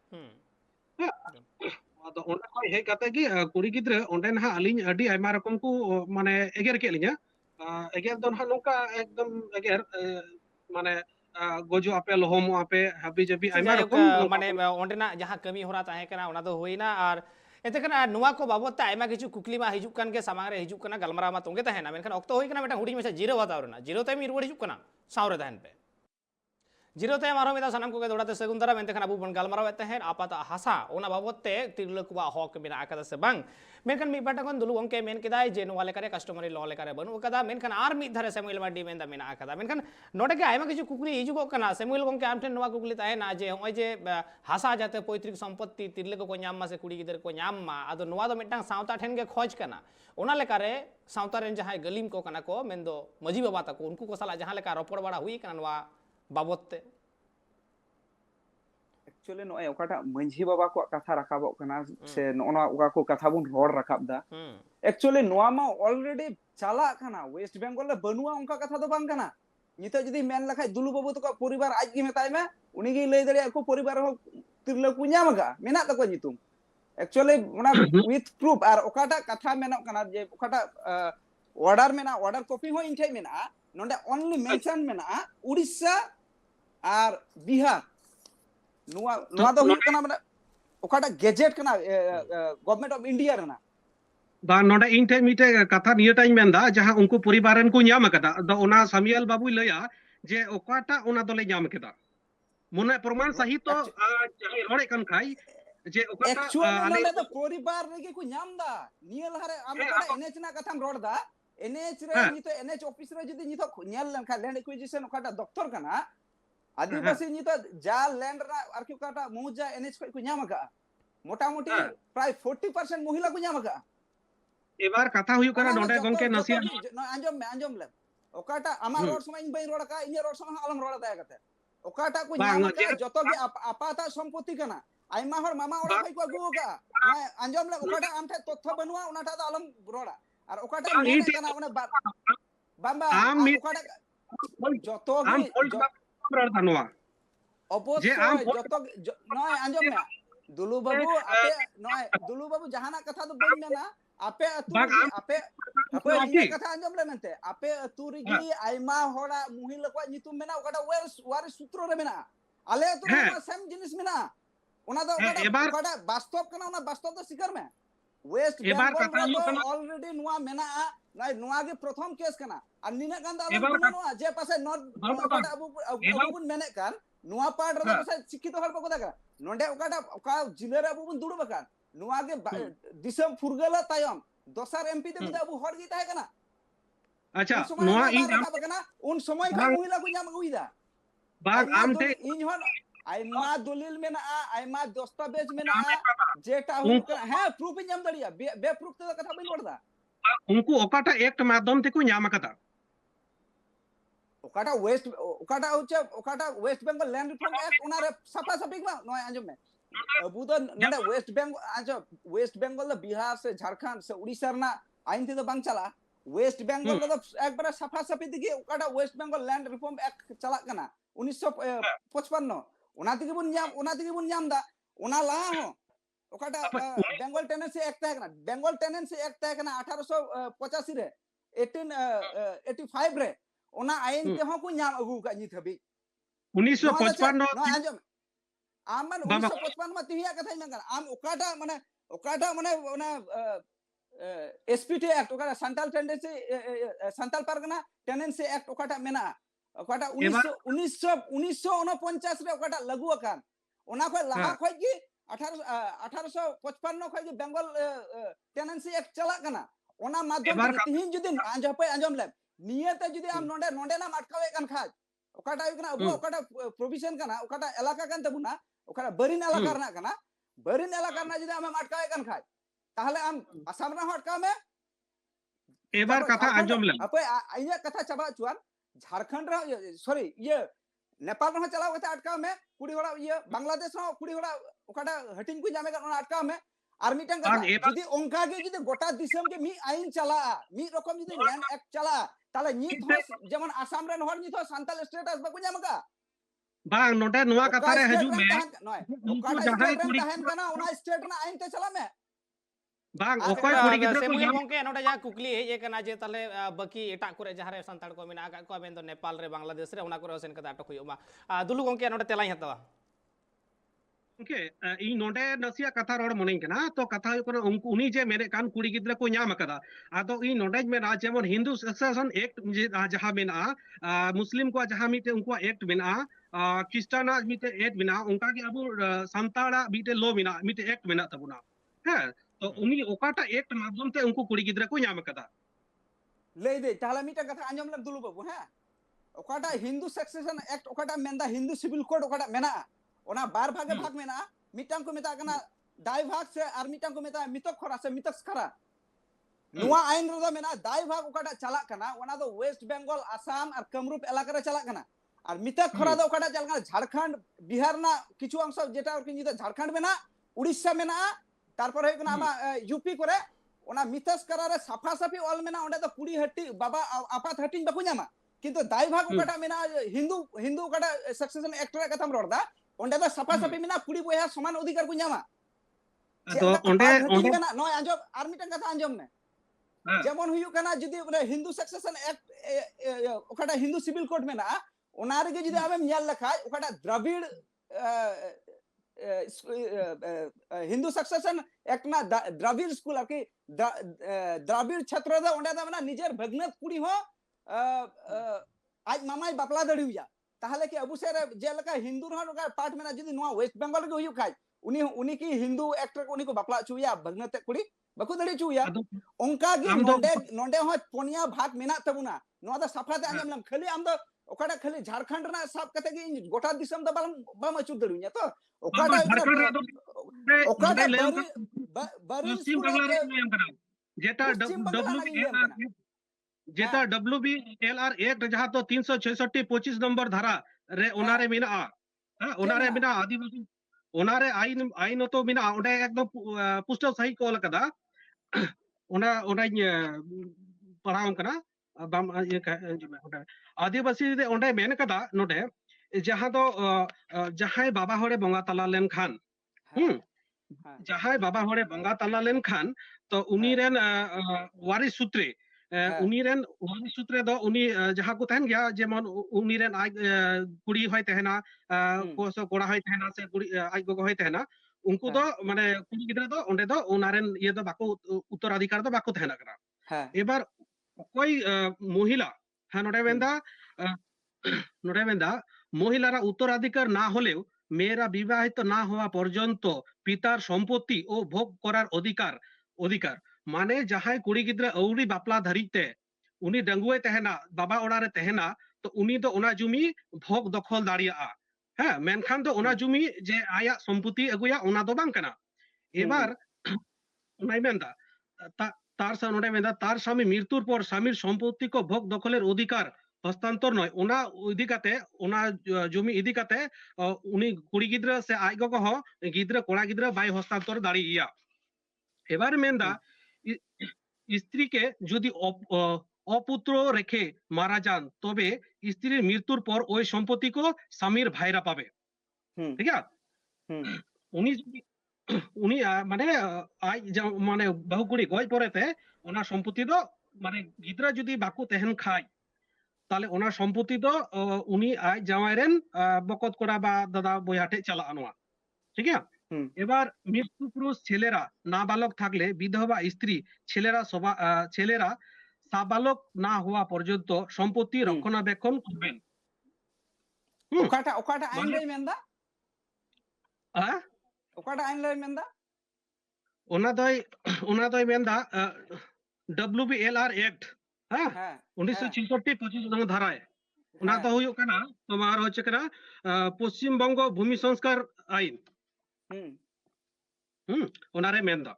আদো ওন্ডে কই হে কাতে কি কুড়ি গিদ্রে ওন্ডে না আলিং আডি আইমা রকম কু মানে এগের কেলিংা এগের দন হা নৌকা একদম এগের মানে গজু আপে লহম আপে হাবি জাবি আইমা রকম মানে ওন্ডেনা যাহা কামি হরা তাহে কানা ওনা দো হইনা আর एते कना नुआ को बाबत आयमा किछु कुकली मा हिजुक कान के सामांग रे हिजुक कना गलमरा मा तोंगे तहेना मेनखान ऑक्तो होई कना बेटा हुडी में जीरो बतावरना जीरो टाइम इरवड हिजुक कना सावरे तहन पे जीरो टाइम आरो मेदा सनम को के दोड़ाते सेगुंदरा मेनते कना अबु बन गलमरा तहन आपात हासा ओना बाबतते तिरलकुवा हक मेना आकादा से बांग मेनखान मी बाटा कोन दुलु अंके मेन केदाय जे नुआ लेकारे कस्टमरी लॉ लेकारे बनु कदा मेनखान आर मी धारे सेमुएल माडी मेनदा मेना आकादा मेनखान नोटे के आयमा किछु कुकली हिजुक कना सेमुएल गंके आमठे नुआ कुकली तहेना जे होय जे हासा जाते पैतृक संपत्ति तिरले को न्याम मा से कुड़ी गिदर को न्याम मा आदो नुआ दो मिटांग सावता ठेन के खोज कना ओना लेकारे सावता रेन जहाय गलिम को कना को मेनदो मजी बाबा तको उनको को साला जहां लेका रोपड़ बड़ा हुई कना नुआ बाबतते एक्चुअली नय ओकाटा मंझी बाबा को कथा राखाबो कना से नोना ओका को कथा बुन रोड राखाब दा एक्चुअली नोआ मा ऑलरेडी चाला कना वेस्ट बंगाल ले बनुआ उनका कथा दो बांग कना नितो जदी मेन लखाय दुलु बाबू तो परिवार आज गी मेताय में उनी गी लई दड़िया को परिवार हो तिरले को न्यामगा मेना तको नितुम एक्चुअली ओना विथ प्रूफ आर ओकाटा कथा मेनो कना जे ओकाटा ऑर्डर मेना ऑर्डर कॉपी हो इनठे मेना नोंडे ओनली मेंशन मेना उड़ीसा आर बिहार नुआ नुआ दो हुई कना माने ओकाटा गैजेट कना गवर्नमेंट ऑफ इंडिया रना बा नोडे इनठे मिटे कथा नियटाई मेंदा जहां उनको परिवारन को न्याम कदा द ओना सामियल बाबू लया जे ओकाटा ओना दोले न्याम केदा मने प्रमाण सहित तो जहां रोड़े कन खाई जे ओकाटा एक्चुअली नोडे तो परिवार रेगे को न्याम दा नियल हारे आमका एनएच ना कथाम रोड दा एनएच रे नितो एनएच ऑफिस रे जदी नितो न्याल लनखा लैंड एक्विजिशन ओकाटा दफ्तर कना आदिवासी नितो जा लैंड रा आरकी ओकाटा मौजा एनएच को न्याम का मोटा मोटी प्राय 40% महिला को न्याम का এবার কথা হইও কানা নডে গংকে নসিয়া आंजम ले ओकाटा आमा रोड समय इन बाई रोड का इन रोड समय आलम रोड दाया करते ओकाटा को Bang, न्याम का जतो गे आपाता संपत्ति कना आइमा हर मामा ओड़ा भाई को अगु का अंजम ले ओकाटा आम ठे तथ्य बनवा उनाटा दा आलम रोड़ा और ओकाटा Bang, मेने ini- कना उने बाबा Am mit- ओकाटा जतो am gay polis rol tanwa. অবশ্যই আম যত নয় আঞ্জম মে দুলু বাবু আপে নয় দুলু বাবু জাহানা কথা তো বই মেনা আপে Bang, আতুরি am- আপে আপে am- ইয়ে কথা আঞ্জম লে মেনতে আপে আতুরি গি আইমা হড়া মহিলা কো নিতুম মেনা ওকাটা ওয়ারি সূত্র রে মেনা আলে তো হ্যাঁ। সেম জিনিস মেনা ওনা তো হ্যাঁ, এবার- ওকাটা বাস্তব কেনা ওনা বাস্তব তো স্বীকার মে ওয়েস্ট এবার বেঙ্গল কথা হলো রে কেনা- অলরেডি নোয়া মেনা নাই নোয়া গে প্রথম কেস কেনা আর নিনা গান্দা এবার আলো নোয়া যে পাশে নট বাবা, ওকাটা আবু এবার- আবু মেনে কান নোয়া পার্ট রে পাশে শিক্ষিত হল বকো দেখা নন্ডে ওকাটা ওকা জিলে রে আবু দুড়ু বকান নোয়া গে দিসম ফুরগলা তায়ম দসার এমপি তে বিদা আবু হর gi tahe kana Acha, un সময় noa আমার in বাবা kana un সময় ka Bang- মহিলা কো জাম কইদা bang am te ইন হল আইমা দলিল মেনা আইমা দস্তাবেজ মেনা যেটা হুল হ্যাঁ প্রুফ ইন জাম দাঁড়িয়া বে প্রুফ তে কথা বই লড়দা unku okata act মাধ্যম থেকে nyam akata. ওকাটা West Bengal land reform act ওনারে সাফা সাফিক মা নয় আঞ্জম মে अबू तो नडे वेस्ट बेंगल आज वेस्ट बेंगल बिहार से झारखंड से उड़ीसा ना आइन थी तो बांग चला वेस्ट बेंगल तो एक बार सफा सफी दिखे ओकाटा West Bengal land reform act चला कना 1955 ओना बुन ᱧᱟᱢ दा ओना ला हो ओकाटा बेंगल टेनेंसी एक्ट है कना बेंगल टेनेंसी एक्ट है कना 1885 रे 1885 रे ओना आइन ते हो को ᱧᱟᱢ अगू का नि थबी 1955 नो आंजम आमन 1955 में तिहिया कथा में आम ओकाटा माने ओना एसपीटी एक्ट ओकाटा central tendency central Pargana tenancy act ओकाटा मेना ओकाटा 1949 रे ओकाटा लागू अकान ओना खय लहा खय की 1855 खय की बेंगल टेनेंसी एक्ट चला कना ओना माध्यम तिहिन जुदी आंजम ले नियते जुदी आम नोंडे ना अटकावे कन खाज ओकाटा कना अबु ओकाटा प्रोविजन कना ओकाटा इलाका कन तबुना ओकाटा बरिन इलाका रना कना बरिन इलाका ना जुदी आम अटकावे कन खाज ताहले आम आसाम ना अटका में এবার কথা আঞ্জম লেন अपे आइया कथा चबा चुआन झारखंड रे सॉरी ये नेपाल रे चलाव कथा अटका में कुड़ी होड़ा ये बांग्लादेश रे कुड़ी होड़ा ओकाटा हटिंग को जामे कना अटका में আর মিটাং কথা যদি অঙ্কাগে যদি গোটা দিশম কে মি আইন চালা মি রকম যদি ল্যান্ড অ্যাক্ট চালা তাহলে নিত যেমন আসাম রেন হর নিত সান্তাল স্ট্যাটাস বাকু জামকা bang note noa kata re haju me নয় ওকাটা স্টেট রেন তাহেন কানা ওনা স্টেট না আইন তে চালা মে bang okoy kuri gidra ko मुहिल गोंके नोटे जहाँ कुकली हे कना जे ताले बाकी एटा करे जहाँ रे संताड़ को मेना का को बेन तो नेपाल रे बांग्लादेश रे उना करे सेन कदा अटक हुयमा दुलु गोंके नोटे तेलाई हतवा ओके इ नोटे नसिया कथा रोड मने कना तो कथा कोन उनी जे मेरे कान कुड़ी गिद्रा को ᱧᱟᱢ akada ado इ नोटे में ना जेमन हिंदू सक्सेशन एक्ट जहां मेना मुस्लिम को जहां मिटे उनको एक्ट मेना क्रिश्चियन मिटे एक्ट मेना उनका के अब संताड़ा मिटे लो मेना मिटे एक्ट मेना तबुना है तो उनी ओकाटा एक्ट माध्यम ते उनको कुड़ी गिद्रा को ᱧᱟᱢ akada ले दे ताहले मिटा कथा आंजम लम दुलु बाबू हां ओकाटा हिंदू सक्सेशन एक्ट ओकाटा मेंदा हिंदू सिविल कोड ओकाटा मेना ओना बार भागे भाग मेना मिटांग को मेता कना दाई भाग से आर मिटांग को मेता मितक खरा से मितक खरा नुआ आइन रो मेना दाई भाग ओकाटा चला कना ओना दो वेस्ट बंगाल आसाम और कमरूप इलाका रे चला कना और मितक खरा दो ओकाटा चल कना झारखंड बिहार ना किछु अंश जेटा और किन झारखंड मेना उड़ीसा मेना तारपर है कना आमा यूपी करे ओना मितस करा रे साफा साफी ऑल मेना ओंडे तो कुड़ी हट्टी बाबा आपात हट्टी बाकु ᱧᱟᱢᱟ किंतु दाई भाग ओकाटा मेना हिंदू ओकाटा सक्सेशन एक्ट रे कथाम रोडदा ओंडे तो साफा साफी मेना कुड़ी बोया समान अधिकार को ᱧᱟᱢᱟ तो ओंडे कना नय आंजम आर मिटन कथा आंजम ने जेमन हुयु कना जदी हिंदू सक्सेशन एक्ट ओकाटा हिंदू सिविल कोड मेना ओना रे जदी आबेम ᱧᱮल लखाय ओकाटा द्रविड़ हिंदू सक्सेशन एक्ट ना द्रविड़ स्कूल आकि द्रविड़ क्षेत्र दा ओंडे दा मेना निजेर भगनत कुड़ी हो आज मामाई बापला दड़िया ताहले कि अबु से जेलका हिंदू रहा का पार्ट में जदी नोआ वेस्ट बंगाल के हुयु खाय उनी की हिंदू एक्टर को उनी को बापला चुया भगनत कुड़ी बकु दड़ी चुया ओंका गे नोंडे हो पोनिया भाग मेना तबुना नोआ दा सफाते आंजम खाली आम दो ओकाटा खाली झारखंड ना सब कते कि गोटा दिसम दा बम अचुर दड़िया तो ओकाटा पश्चिम बांग्ला रे ᱧᱟᱢ करा जेटा जेता WBLR एक्ट जहां तो 366 25 नंबर धारा रे ओनारे मिना ओनारे मिना आदिवासी ओनारे आईन तो मिना ओडे एकदम पुष्टल सही कॉल कदा ओना ओनाኝ पढ़ाव कना बाम ये आदिवासी दे ओंडे मेन कदा नोडे जहां तो जहां बाबा हरे बंगा तला लेन खान जहां बाबा हरे बंगा तला लेन खान तो उनी रेन वारिस सूत्रे उनी रेन वारिस सूत्रे दो उनी जहां को तहन गया जेमन उनी रेन आज कुड़ी होय तहना कोसो कोड़ा होय तहना से कुड़ी आज गो होय तहना उनको तो माने कुड़ी गिदरा दो ओंडे दो उनारेन ये दो बाको उत्तराधिकार दो बाको तहना करा एबार कोई महिला हाँ नोडे वेंदा नोडे वेंदा महिलारा उत्तराधिकार ना होलेও मेरा विवाहित ना हुआ पर्यंत पितार सम्पत्ति ओ भोग करार अधिकार अधिकार माने जहां कुड़ी गिद्रा औरी बापला धरिते उनी डंगुए तहना बाबा ओड़ारे तहना तो उनी तो ओना जुमी भोग दखल दाड़िया हाँ मेनखान तो ओना जुमी जे आया सम्पत्ति अगुया ओना दो बांग कना एबार ओनाई मेंदा तार सा नोडे मेंदा तार स्वामी मृत्युर पर स्वामीर सम्पत्ति को भोग दखलेर अधिकार हस्तांतर नय ओना इदी काते ओना जमी इदी काते उनी कुड़ी गिद्रा से आज गो हो गिद्रा कोड़ा गिद्रा बाय हस्तांतर दाड़िया एबार मेंदा स्त्री के यदि अपुत्र रेखे मारा जान तबे स्त्रीर मृत्युर पर ओई सम्पत्ति को स्वामीर भाईरा पाबे ठीक है उनी उनी माने आज माने बहुकुड़ी गज परेते ओना सम्पत्ति दो माने गिद्रा यदि बाकु तहन खाय ताले ओना सम्पत्ति दो उनी आज जावाई रेन बकत कोड़ा बा दादा बयहाटे चला नोआ ठीक है এবার মৃত্যু পুরুষ ছেলেরা নাবালক থাকলে বিধবা স্ত্রী ছেলেরা ছেলেরা সাবালক না হওয়া পর্যন্ত সম্পত্তি রক্ষণাবেক্ষণ করবেন ওকাটা ওকাটা আইন লই মেন্দা ওকাটা আইন লই মেন্দা ওনা দই মেন্দা WBLR एक्ट হ্যাঁ 1966 25 নম্বর ধারায় ওনা তো হইও কানা তোমার হচ্ছে কানা পশ্চিমবঙ্গ ভূমি সংস্কার আইন ओनारे मेंदा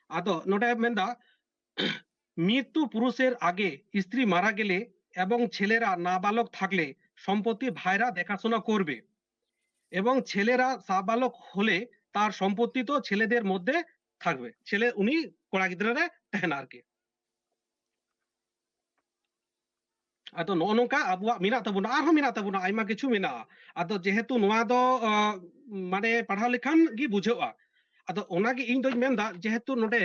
आदो नोडे मेंदा मृत्यु पुरुषेर आगे स्त्री मारा गेले एवं छेलेरा नाबालक थाकले सम्पत्ति भाईरा देखाशोना करबे एवं छेलेरा साबालक होले तार सम्पत्ति तो छेलेदेर मध्य थाकबे छेले उनी कोड़ा गिद्रारे तहना आरकी आदो नोनोका आबुआ मिना तबुना आरहो मिना तबुना आइमा किछु मिना आदो जेहेतु नोआ दो माने पढ़ाव लेखान गी बुझावा आदो ओनागे इन दोज मेंदा जेहेतु नोडे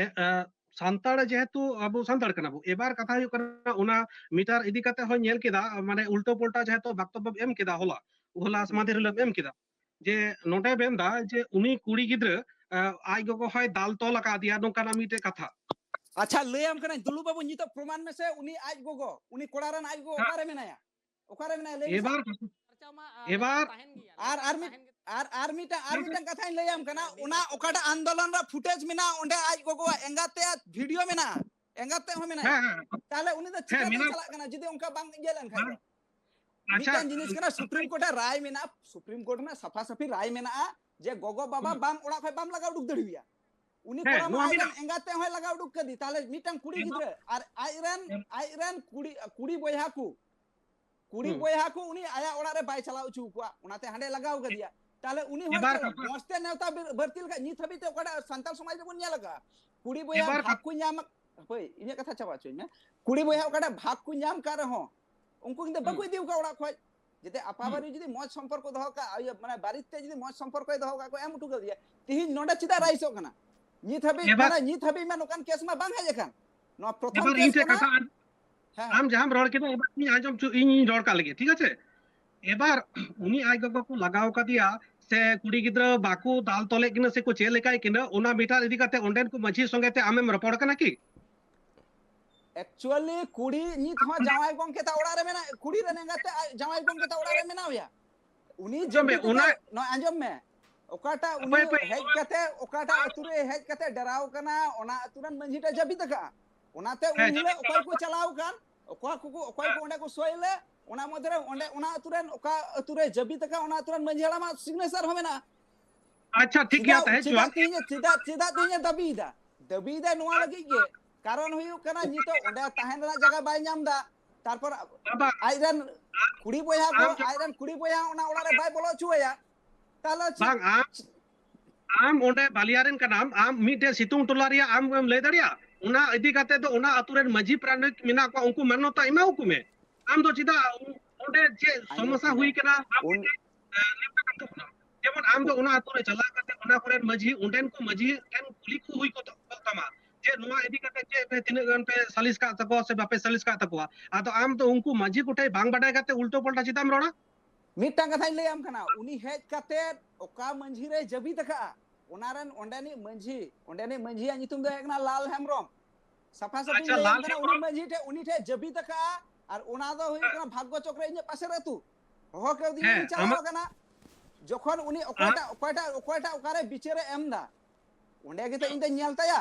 सान्ताड़ जेहेतु अबु सान्ताड़ कना बु एबार कथा हुयु कना ओना मीटर इदी कते हो नेल केदा माने उल्टो पल्टा जेहेतु वक्तव्य एम केदा होला समाधि रिलम एम केदा जे नोडे मेंदा जे उनी कुड़ी गिद्रा आज गो होय दाल तोल का दिया नोकाना मीटे कथा अच्छा लैम कना दुलु बाबू नितो प्रमाण में से उनी आज गोगो उनी कोड़ारन आज गो ओकारे मेनाया ले एबार आर्मीटा कथा लैम कना उना ओकाटा आंदोलन रा फुटेज मेना ओंडे आज गोगो एंगाते वीडियो मेना एंगाते हो मेना ताले उनी तो चिका चला कना जदी उनका बांग गेलन खाय अच्छा जिनिस कना सुप्रीम कोर्ट राय मेना सुप्रीम कोर्ट में सफा सफी राय मेना जे गोगो बाबा बाम ओड़ा खय बाम लगा दुक दड़िया उनी कोरा मा एंगाते होय लगा दुक कदी ताले मिटंग कुड़ी गिद्रे और आइरन कुड़ी बोया को उनी आया ओड़ा रे बाय चलाउ छु कुआ उनाते हांडे लगाउ गदिया ताले उनी होय मस्ते नेवता भर्तिल का नी थबी ते ओकड़ा संताल समाज रे बुनिया लगा कुड़ी बोया भाग को न्याम होय इने कथा चावा छु ने कुड़ी बोया ओकड़ा भाग को न्याम कर हो उनको किंतु बकुई दिउ का ओड़ा खोय जते अपाबारी जदी मौज संपर्क दहो का माने बारिते जदी मौज संपर्क दहो का को एम उठु गदिया तिहि नोडा चिदा राइसो कना नी थबी में नोकान केस में बांग है जखान नो प्रथम केस कथा आम जहां रोड के एबार नी आजम छु इन रोड का लगे ठीक है एबार उनी आज गगो को लगाव का दिया से कुड़ी गिद्रा बाकू दाल तोले किना से को चेल लेकाय किना ओना मीटर इदी काते ओंडेन को मझी संगे ते आमेम रपड़ कना की एक्चुअली कुड़ी नी थमा जावाई गंग के ता ओड़ा रे मेना कुड़ी रे नेगाते जावाई गंग के ता ओड़ा रे मेना होया उनी जब ओना न आजम में ओकाटा उनी हेज कते ओकाटा अतुरे हेज कते डराव कना ओना अतुरन मंझीटा जबी तका ओनाते उनिले ओकय को चलाव कान ओका को ओकय को ओंडे को सोइले ओना मधरे ओंडे ओना अतुरन ओका अतुरे जबी तका ओना अतुरन मंझीला मा सिग्नेचर होवे ना अच्छा ठीक गया है सीधा दबीदा नोआ लगी के karon huyuk kana nito onde tahen rena jaga bay nyam da tarpor airen kudi boya ko airen kudi boya ona ora re bay bolo chuya talo bang am onde baliaren kanam am mite situng tolaria am lay daria una idi kate do una aturen maji pranik mina ko unku manota ima hukume am do chida onde je समस्या हुई kana যেমন আম তো ওনা আতরে চালা কাতে ওনা করে মাঝি উন্ডেন কো মাঝি কেন কুলি কো হুই কো তমা যে নোয়া এদি কাতে যে পে তিন গান পে সালিস কা তকো সে বাপে সালিস কা তকো আতো আম তো উনকু মাঝি কোটাই বাং বাডাই কাতে উল্টো পাল্টা চিতাম রোনা mitang kathain lay am kana uni hej kate oka manji re jabi taka onaran ondani manji ani tum da ekna lal hemrom safa safi lay am kana uni the jabi taka ar ona do hui kana bhagyo chokre inye pase re tu ho ke di chalo kana যখন উনি ওকয়টা ওকারে বিচারে এমদা ওন্ডে গেতে ইনতে Niall Taya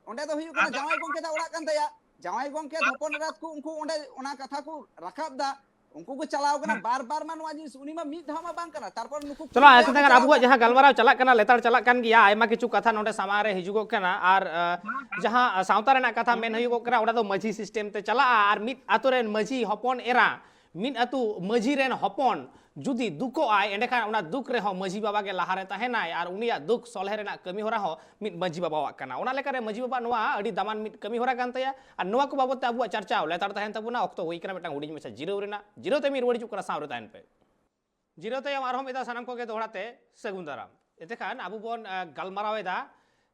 ওন্ডে তো হুইউ কানা জামাই গংকে তা ওড়া কান তায়া জামাই গংকে ধপন রাত কু উনকু ওন্ডে ওনা কথা কু রাখাব দা उनको को चलाओ कना बार-बार मानवा जिस उनी मा मिद धामा बांग कना तारपर नुकु चलो ऐसे तक आबुआ जहां गलमाराव चलाक कना लेतार चलाक कान गिया आयमा किछु कथा नोंडे सामारे हिजुगो कना आर जहां सावता रेना कथा मेन हुयुगो कना ओडा दो मझी सिस्टम ते चला आर मिद आतोरेन मझी हपन एरा मिद आतु मझी रेन हपन जुदी दुको आय एंडेखान उना दुख रे हो मझी बाबा के लहारे तहेनाय आर उनिया दुख सलहे रेना कमी होरा हो मिद मझी बाबा वाक कना ओना लेकारे मझी बाबा नोआ अडी दामान मिद कमी होरा कान तया आर नोआ को बाबत आबुआ चर्चा लेतार तहेन तबुना ऑक्तो होई कना बेटा उडी मेसा जीरो रेना जीरो ते मी रुवाड़ी चुक कना सावरे ताइन पे जीरो ते आर हम एदा सानाम को के दोहराते सगुंदाराम एतेखान आबु बोन गलमारावेदा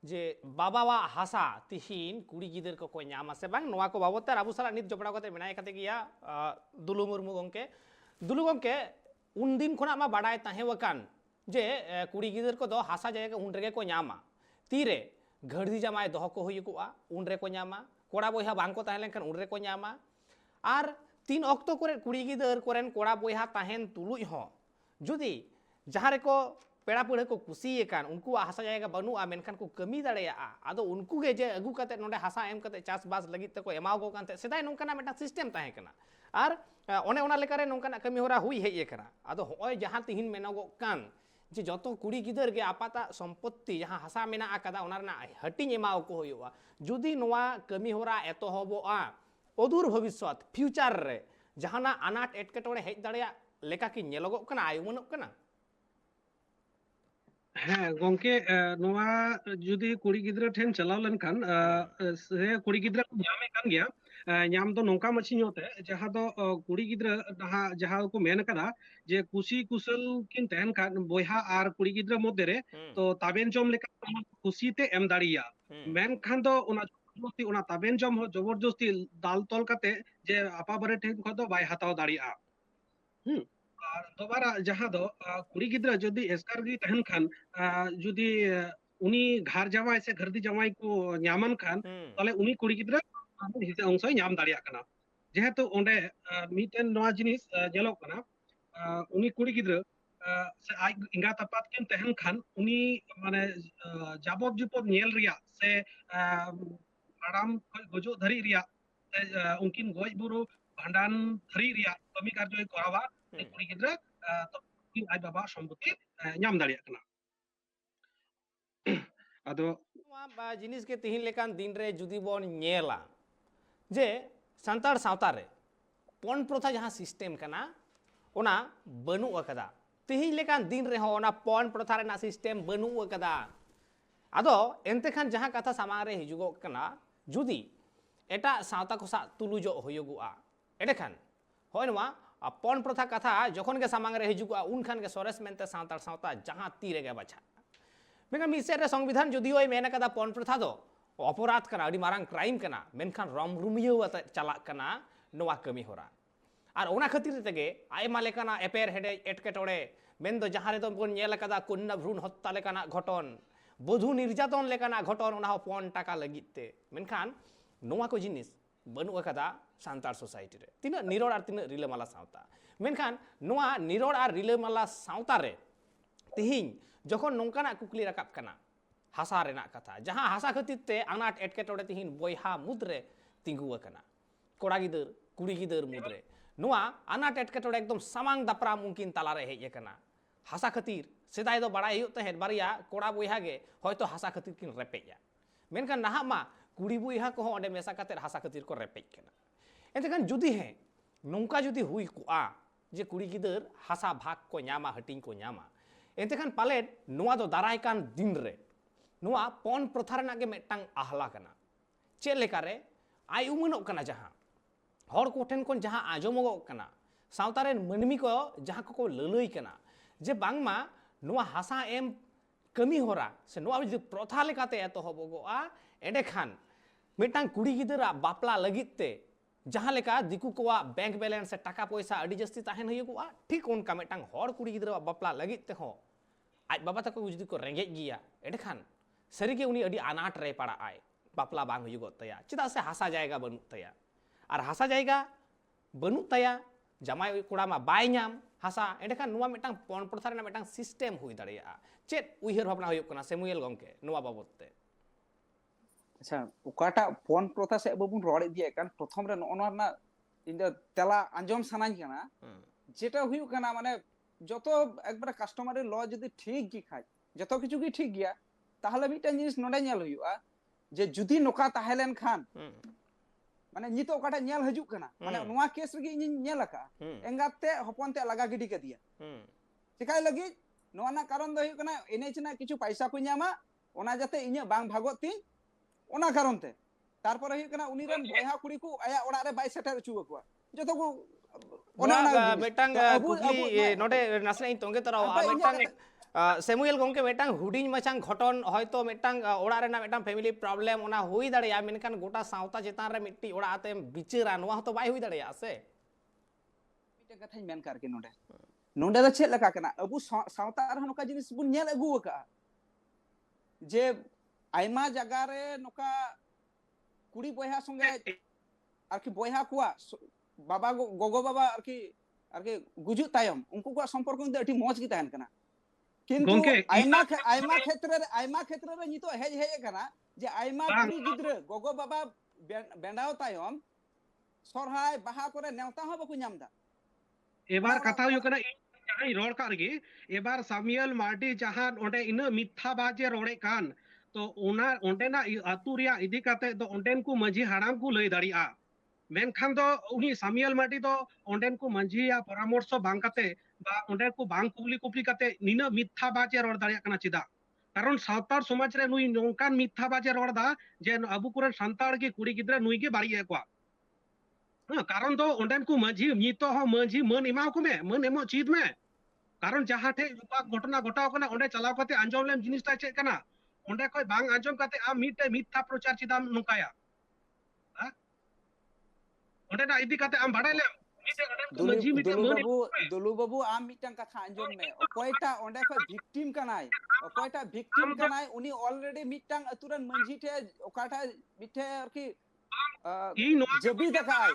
जे बाबावा हासा तिहिन कुड़ी गिदर को ᱧᱟᱢᱟ से बांग नोआ को बाबत आबु साला नित जपड़ा कते मेनाय कते गिया दुलु मुर्मु गंके दुलु गंके उन दिन खुना मा बाडाय ताहे वकान जे कुड़ी गिदर को दो हासा जायगा उन रेगे को ᱧᱟᱢᱟ तीरे घड़दी जमाय दोह को हुयुकुआ उन रे को ᱧᱟᱢᱟ कोड़ा बोया बांग को ताहेन लेनखान उन रे को ᱧᱟᱢᱟ आर तीन ऑक्टो करे कुड़ी गिदर कोरेन कोड़ा बोया ताहेन तुलुई हो जुदी जहां रे को पेड़ा पुढ़े को कुसी एकान उनको हासा जायगा बनुआ मेनखान को कमी दाड़ेया आदो उनको गे जे अगु कते नोंडे हासा एम कते चास बास लगित तको एमाव को कानते सेदाय नोंकाना मेटा सिस्टम ताहे कना आर ओने ओना लेकारे नोंकाना कमी होरा हुई हेय एकरा आदो होय जहां तिहिन मेनगो कान जे जतो कुड़ी गिदर गे आपाता सम्पत्ति जहां हासा मेना आकादा ओनारना हटिंग एमाव को होयुआ जुदी नोआ कमी होरा एतो होबोआ अदूर भविष्यत फ्यूचर रे जहाना अनाट एटकेटोड़े हेज दाड़ेया लेका की नेलगो कना आयुमनक कना হ্যাঁ গংকে নোয়া যদি কুড়ি গিদ্রা ঠেন চালাও লেনখান সে কুড়ি গিদ্রা ᱧᱟᱢᱮ কান গিয়া ᱧᱟᱢ ᱫᱚ ᱱᱚᱝᱠᱟ ᱢᱟᱪᱷᱤ ᱧᱚᱛᱮ ᱡᱟᱦᱟᱸ ᱫᱚ ᱠᱩᱲᱤ ᱜᱤᱫᱽᱨᱟᱹ ᱡᱟᱦᱟᱸ ᱠᱚ ᱢᱮᱱ ᱠᱟᱫᱟ ᱡᱮ ᱠᱩᱥᱤ ᱠᱩᱥᱟᱹᱞ ᱠᱤᱱ ᱛᱟᱦᱮᱱ ᱠᱷᱟᱱ ᱵᱚᱭᱦᱟ ᱟᱨ ᱠᱩᱲᱤ ᱜᱤᱫᱽᱨᱟᱹ ᱢᱚᱫᱽᱫᱷᱮ ᱨᱮ ᱛᱚ ᱛᱟᱵᱮᱱ ᱡᱚᱢ ᱞᱮᱠᱟ ᱠᱩᱥᱤᱛᱮ ᱮᱢ ᱫᱟᱲᱮᱭᱟ ᱢᱮᱱᱠᱷᱟᱱ ᱫᱚ ᱚᱱᱟ ᱡᱚᱵᱚᱨᱫᱚᱥᱛᱤ ᱚᱱᱟ ᱛᱟᱵᱮᱱ ᱡᱚᱢ ᱦᱚᱸ ᱡᱚᱵᱚᱨᱫᱚᱥᱛᱤ ᱫᱟᱞ ᱛᱚᱞ ᱠᱟᱛᱮ ᱡᱮ ᱟᱯᱟ ᱵᱟᱨᱮ ᱴᱷᱮᱱ ᱠᱷᱚᱱ ᱫᱚ ᱵᱟᱭ ᱦᱟᱛᱟᱣ ᱫᱟᱲᱮᱭᱟᱜᱼᱟ আর दोबारा जहां दो कुड़ी गिद्रा जदि एस्कार गी तहन खान जदि उनी घर जावाई से घरदी जावाई को ᱧᱟᱢᱟᱱ खान ताले उनी कुड़ी गिद्रा हिस्से अंश ᱧᱟᱢ दाड़िया कना जेहेतु ओंडे मिटेन नोआ जिनिस जेलो कना उनी कुड़ी गिद्रा से आज इंगा तपात किन तहन खान उनी माने जाबोत जुपत नेल रिया से आराम गजो धरी रिया उनकिन गज बुरु भांडान धरी रिया कमी कार्य करावा कुड़ी गिद्रा तो आज बाबा सम्पत्ति ᱧᱟᱢ दाड़िया कना आदो जिनिस के तिहिन लेकान दिन रे जुदी बोन नेला जे संतार सावता रे पन प्रथा जहां सिस्टम कना ओना बनु अकदा तिहिन लेकान दिन रे हो ओना पन प्रथा रे ना सिस्टम बनु अकदा आदो एनते खान जहां कथा सामांग रे हिजुगो कना जुदी एटा सावता को सा तुलुजो होयुगुआ एडे खान होय नवा पन प्रथा कथा जखन के सामांग रे हिजुगुआ उन खान के सोरेस मेनते सावतार सावता जहां तीरे गे बछा मेन मिसे रे संविधान जदियो मेन कदा पन प्रथा दो अपराध कना अडी मारांग क्राइम कना मेनखान रमरुमियो चला कना नोआ कमी होरा आर ओना खातिर तेगे आयमा लेकाना एपेर हेडे एटकेटोड़े मेन दो जहां रे दो बोन नेल कदा कन्या भ्रूण हत्या लेकाना घटन बधु निर्यातन लेकाना घटन ओना पन टाका लगिते मेनखान नोआ को जिनिस बनु अकदा सान्तार सोसाइटी रे तिना निरोड़ आर तिना रिलेमाला सावता मेनखान नोआ निरोड़ आर रिलेमाला सावता रे तिहिन जखन नोंकाना कुकली रकाब कना हासा रेना कथा जहां हासा खातिर ते अनाट एटकेटोड़े तिहिन बोयहा मुद्रे तिंगु कना कोड़ा गिदर कुड़ी गिदर मुद्रे नोआ अनाट एटकेटोड़े एकदम सामांग दापरा मुमकिन तला रे हेज कना हासा खातिर सेदाय दो बड़ाई हुत तहेन बारिया कोड़ा बोयहा गे हयतो हासा खातिर किन रेपेया मेनखान नाहा मा कुड़ी बुइहा को ओंडे मेसा काते हसा खातिर को रेपेज कना एंतेखान जुदी है नौका जुदी हुई कुआ जे कुड़ी गिदर हसा भाग को न्यामा हटिंग को न्यामा एंतेखान पालेट नुआ दो दाराय कान दिन रे नुआ पौन प्रथा रना के मेटांग आहला कना चेक लेकारे आय उमनोग कना जहां हर कोठेन कोन जहां आजमोगोग कना सावता रेन मनमी को जहां को ललई कना जे बांगमा नुआ हसा एम कमी होरा से नुआ जुदी प्रथा लेकाते एतोहबोगोआ एंडेखान मेटांग कुड़ी गिदरा बापला लगिते जहां लेका दिकु कोआ बैंक बैलेंस से टाका पैसा अडी जस्ती ताहेन हुयुगोआ ठीक उनका मेटांग हर कुड़ी गिदरा बापला लगिते हो आज बाबा तक जुदी को रेंगे गिया एंडेखान सरीगे उनी अडी अनाट रे पड़ा आय बापला बांग हुयुगोत तया चिदा से हसा जायगा बनु तया और हसा जायगा बनु तया जमाई कोड़ा मा बाय नाम हसा एंडेखान नुआ मेटांग पौन प्रथा रेना मेटांग सिस्टेम हुई दाड़िया चेत उइहर भावना हुयुग कना सेमुएल गंके नुआ बाबतते अच्छा उकाटा फोन प्रथा से बाबुन रड़ इदिया कान प्रथम रे नोना इन तेला आंजम सानाኝ कना जेटा हुयु कना माने जतो एकबार कस्टमर ल जदि ठीक गी खाय जतो किछु गी ठीक गिया ताहले मिटन जिनिस नोडे नेल हुयुआ जे जुदी नोका ताहेलेन खान माने नितो ओकाटा नेल हजु कना माने नोआ केस रे इन नेल का एंगाते हपनते लगा गिडी के दिया चिकाय लगी नोआ ना कारण दो हुयु कना एनेच ना किछु पैसा को न्यामा ओना जाते इnya बांग भागोत ती ओना कारण ते तारपर हुई कना उनी रन बयहा कुड़ी को आया ओड़ा रे बाय सेटर चुवा को जतो को ओना मेटांग कुकली नोडे नासना इन तोंगे तराव आ मेटांग सेमुएल गंके मेटांग हुडिंग मचांग घटन हयतो मेटांग ओड़ा रेना मेटांग फैमिली प्रॉब्लम ओना हुई दाड़िया मेनखान गोटा सावता चेतान रे मिट्टी ओड़ा आते बिचारा नोआ तो बाय हुई दाड़िया से मिटे कथाई मेन कार के नोडे नोडे द छे लका कना अबु सावता रे नोका जिनिस बुन नेल अगु का जे आयमा जगह रे नोका कुड़ी बयहा संगे आरकी बयहा कुआ बाबा गोगो बाबा आरकी गुजु तायम उनको को संपर्क में अति मौज की तहन कना किंतु आयमा क्षेत्र रे नितो हेज हेज कना जे आयमा कुड़ी गिद्र गोगो बाबा बेंडाव तायम सरहाय बाहा करे नेवता हो बकु नामदा एबार कथा हुयो कना जहां रोड का रगे एबार सामुएल मार्डी जहां ओंडे इन मिथ्या बाजे रोडे कान तो ओना ओंडेना आतु रिया इदी काते तो ओंडेन को माझी हाड़ाम को लई दाड़िया मेनखान तो उनी सामुएल मार्डी तो ओंडेन को माझी या परामर्श बांग काते बा ओंडे को बांग कुली कुपली काते निना मिथ्या बाजे रोड दाड़िया कना चिदा कारण सावतार समाज रे नुई नोंकान मिथ्या बाजे रोड दा जे अबु कुरन संताड़ के कुड़ी गिद्रा नुई के बाड़ी एकवा कारण तो ओंडेन को माझी नितो हो माझी मन इमा को में मन एमो चीज में कारण जहां ठे घटना घटाव कना ओंडे चलाव काते आंजम लेम जिनिस ता चेक कना ओंडे कोई बांग आंजम काते आ मिटे मिथ्या प्रचार चिदाम नुकाया ओंडे ना इदी काते आम बाड़ाय ले दुलु बाबू आम मिटन कथा आंजम में कोयटा ओंडे को विक्टिम कनाय कोयटा विक्टिम कनाय उनी ऑलरेडी मिटन अतुरन मंजी थे ओकाटा मिठे की जबी दकाय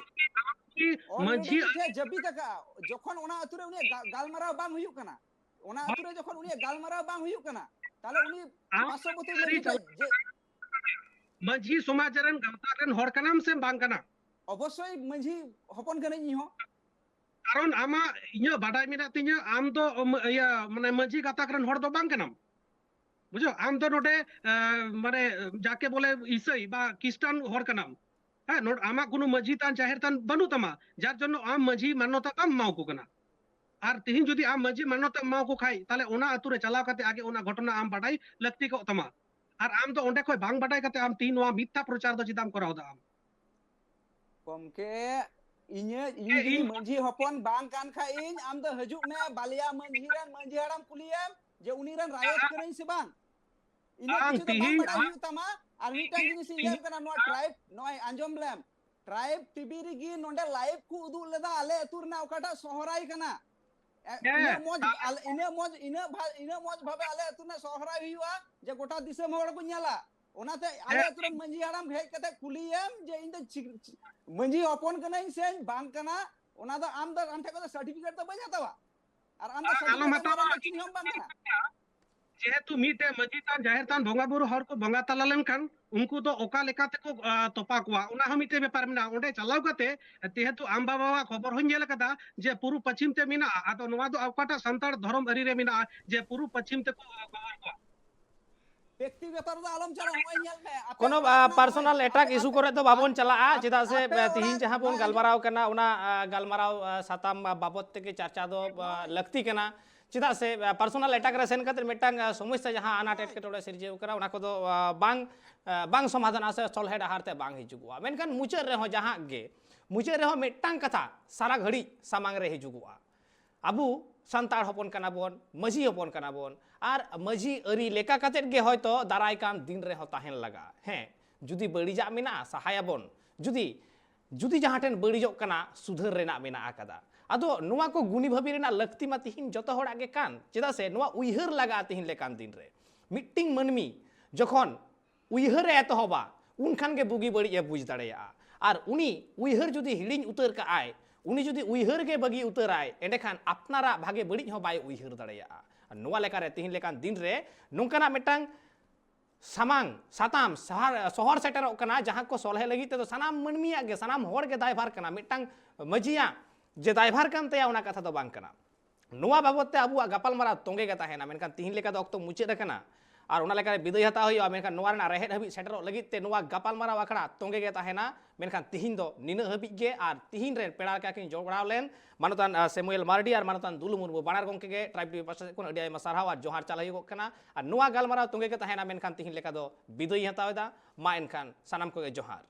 मंजी थे जबी दका जखन ओना अतुरे उनी गालमाराव बांग हुयु कना ओना अतुरे जखन उनी गालमाराव बांग हुयु कना ताले उनी पासबोती जे मंजी समाज रन गावता रन हर कनाम से बांग कना अवश्य मंजी हपन कने नी हो कारण आमा इया बाडाय मिना तिया आम तो या माने मंजी गाता करन हर दो बांग कनाम बुझो आम तो नोटे माने जाके बोले ईसाई बा क्रिश्चियन हर कनाम हां नोट आमा कोनो मंजी तान जाहिर तान बनु तमा जार जन्नो आम मंजी मान्यता कम माव को कना और तिहिन जुदी आम मंजी मान्यता माव को खाई ताले ओना अतु रे चलाव काते आगे ओना घटना आम बाडाय लक्ति को तमा और आम तो ओंडे कोई बांग बाडाय काते आम तीन वा मिथ्या प्रचार दो चिदाम कराव दा आम गमके इnye मंजी हपन बांग कान खा इन आम द हजुक ने बालिया मंजी हराम कुलियम जे उनी रन रायत करई से बांग इने किछु तो बांग बड़ा हुई तमा और मिटन जिनिस इलेम कना नो ट्राइब नोय आंजम लेम ट्राइब टीवी रिगी नोंडे लाइव को उदु लेदा आले अतुर ना ओकाटा सोहराई कना इने मोज भाबे आले अतुर ना सोहराई हुआ जे गोटा दिसम होड़ को न्याला ओनाते आले अतुर मंजी हराम भेज कते कुलियम जे इन द मंजी हपन कना सेन बांग कना ओना द आम द अंठे को सर्टिफिकेट तो बजातावा और आम द सर्टिफिकेट हम बांग कना जेहेतु मीटे मंजी तान जाहिर तान बोंगा बुरु हर को बोंगा तला लेनखान उनको तो ओका लेकाते को तोपा कुआ उना हम मीटे बेपार मिना ओंडे चलाव काते तेहेतु आम बाबा खबर होन जेल कदा जे पूर्व पश्चिम ते मिना आदो नोवा दो ओकाटा संताड़ धर्म अरी रे मिना जे पूर्व पश्चिम ते को खबर को ব্যক্তিগত আলম চালা হয় ñel me कोनो पर्सनल अटैक इशू करे तो बाबन चला चेदा से तिहिन जहां बोन गलमाराव कना उना गलमाराव साताम बाबत के चर्चा दो लगती कना चेदा से पर्सनल अटैक रे सेन खातिर मिटांग समस्या जहां अनाट एटकेटोड़े सिरजेव करा उना को दो बांग समाधान से सलहे डाहार ते बांग हिजुगुआ मेनखान मुचाद रे हो जहां गे मुचाद रे हो मिटांग कथा सारा घड़ी सामांग रे हिजुगुआ आबू सान्ताड़ हपन कना बोन मजी हपन कना बोन और मजी अरी लेका कतेट गे होयतो दाराय कान दिन रे हो ताहेन लगा हैं जुदी बड़ीजा मेना सहायाबन जुदी जुदी जहां ठेन बड़ीजोग कना सुधर रेना मेना आकादा आदो नुआ को गुनी भाबी रेना लक्ति मा तिहिन जतो होड़ आगे कान चेदा से नुआ उइहर लगा तिहिन लेकान दिन रे मिटिंग मनमी जखन उइहर एतहबा उनखान गे बुगी बड़ी ए बुझ दाड़ेया और उनी उइहर जुदी हिड़िंग उतर का आय उनी जुदी उइहर गे बगी उतराय एंडेखान अपनारा भागे बड़ी हो बाय उइहर दाड़ेया नुआ लेका रे तिहिन लेकान दिन रे नोंकाना मिटांग सामांग साताम शहर सेटरों कना जहां को सलहे लगी ते सनाम मनमिया गे सनाम होड़ गे दायभार कना मिटांग मजिया जे दायभार कान तया उना कथा दो बांग कना नुआ बाबत ते अबुआ गपाल मारा तोंगे गे ताहेना मेनखान तिहिन लेका दो अक्तो मुचाद कना और उना लेका बिदाय हता होय मेनखान नुआ रेना रेहेड हबी सेटरो लगी ते नुआ गपाल मारा आखड़ा तोंगे गे ताहेना मेनखान तिहिन दो निना हबी गे और तिहिन रे पेड़ा का किन जोगड़ाव लेन मानतान सेमुएल मार्डी और मानतान दुलु मुर्मू बानार गोंके गे ट्राइब टीवी पास कोन अडी आयमा सारहाव और जोहार चाल हुयुगोग कना और नुआ गालमाराव तोंगे गे ताहेना मेनखान तिहिन लेका दो बिदाय हतावेदा मा एनखान सानाम को गे जोहार।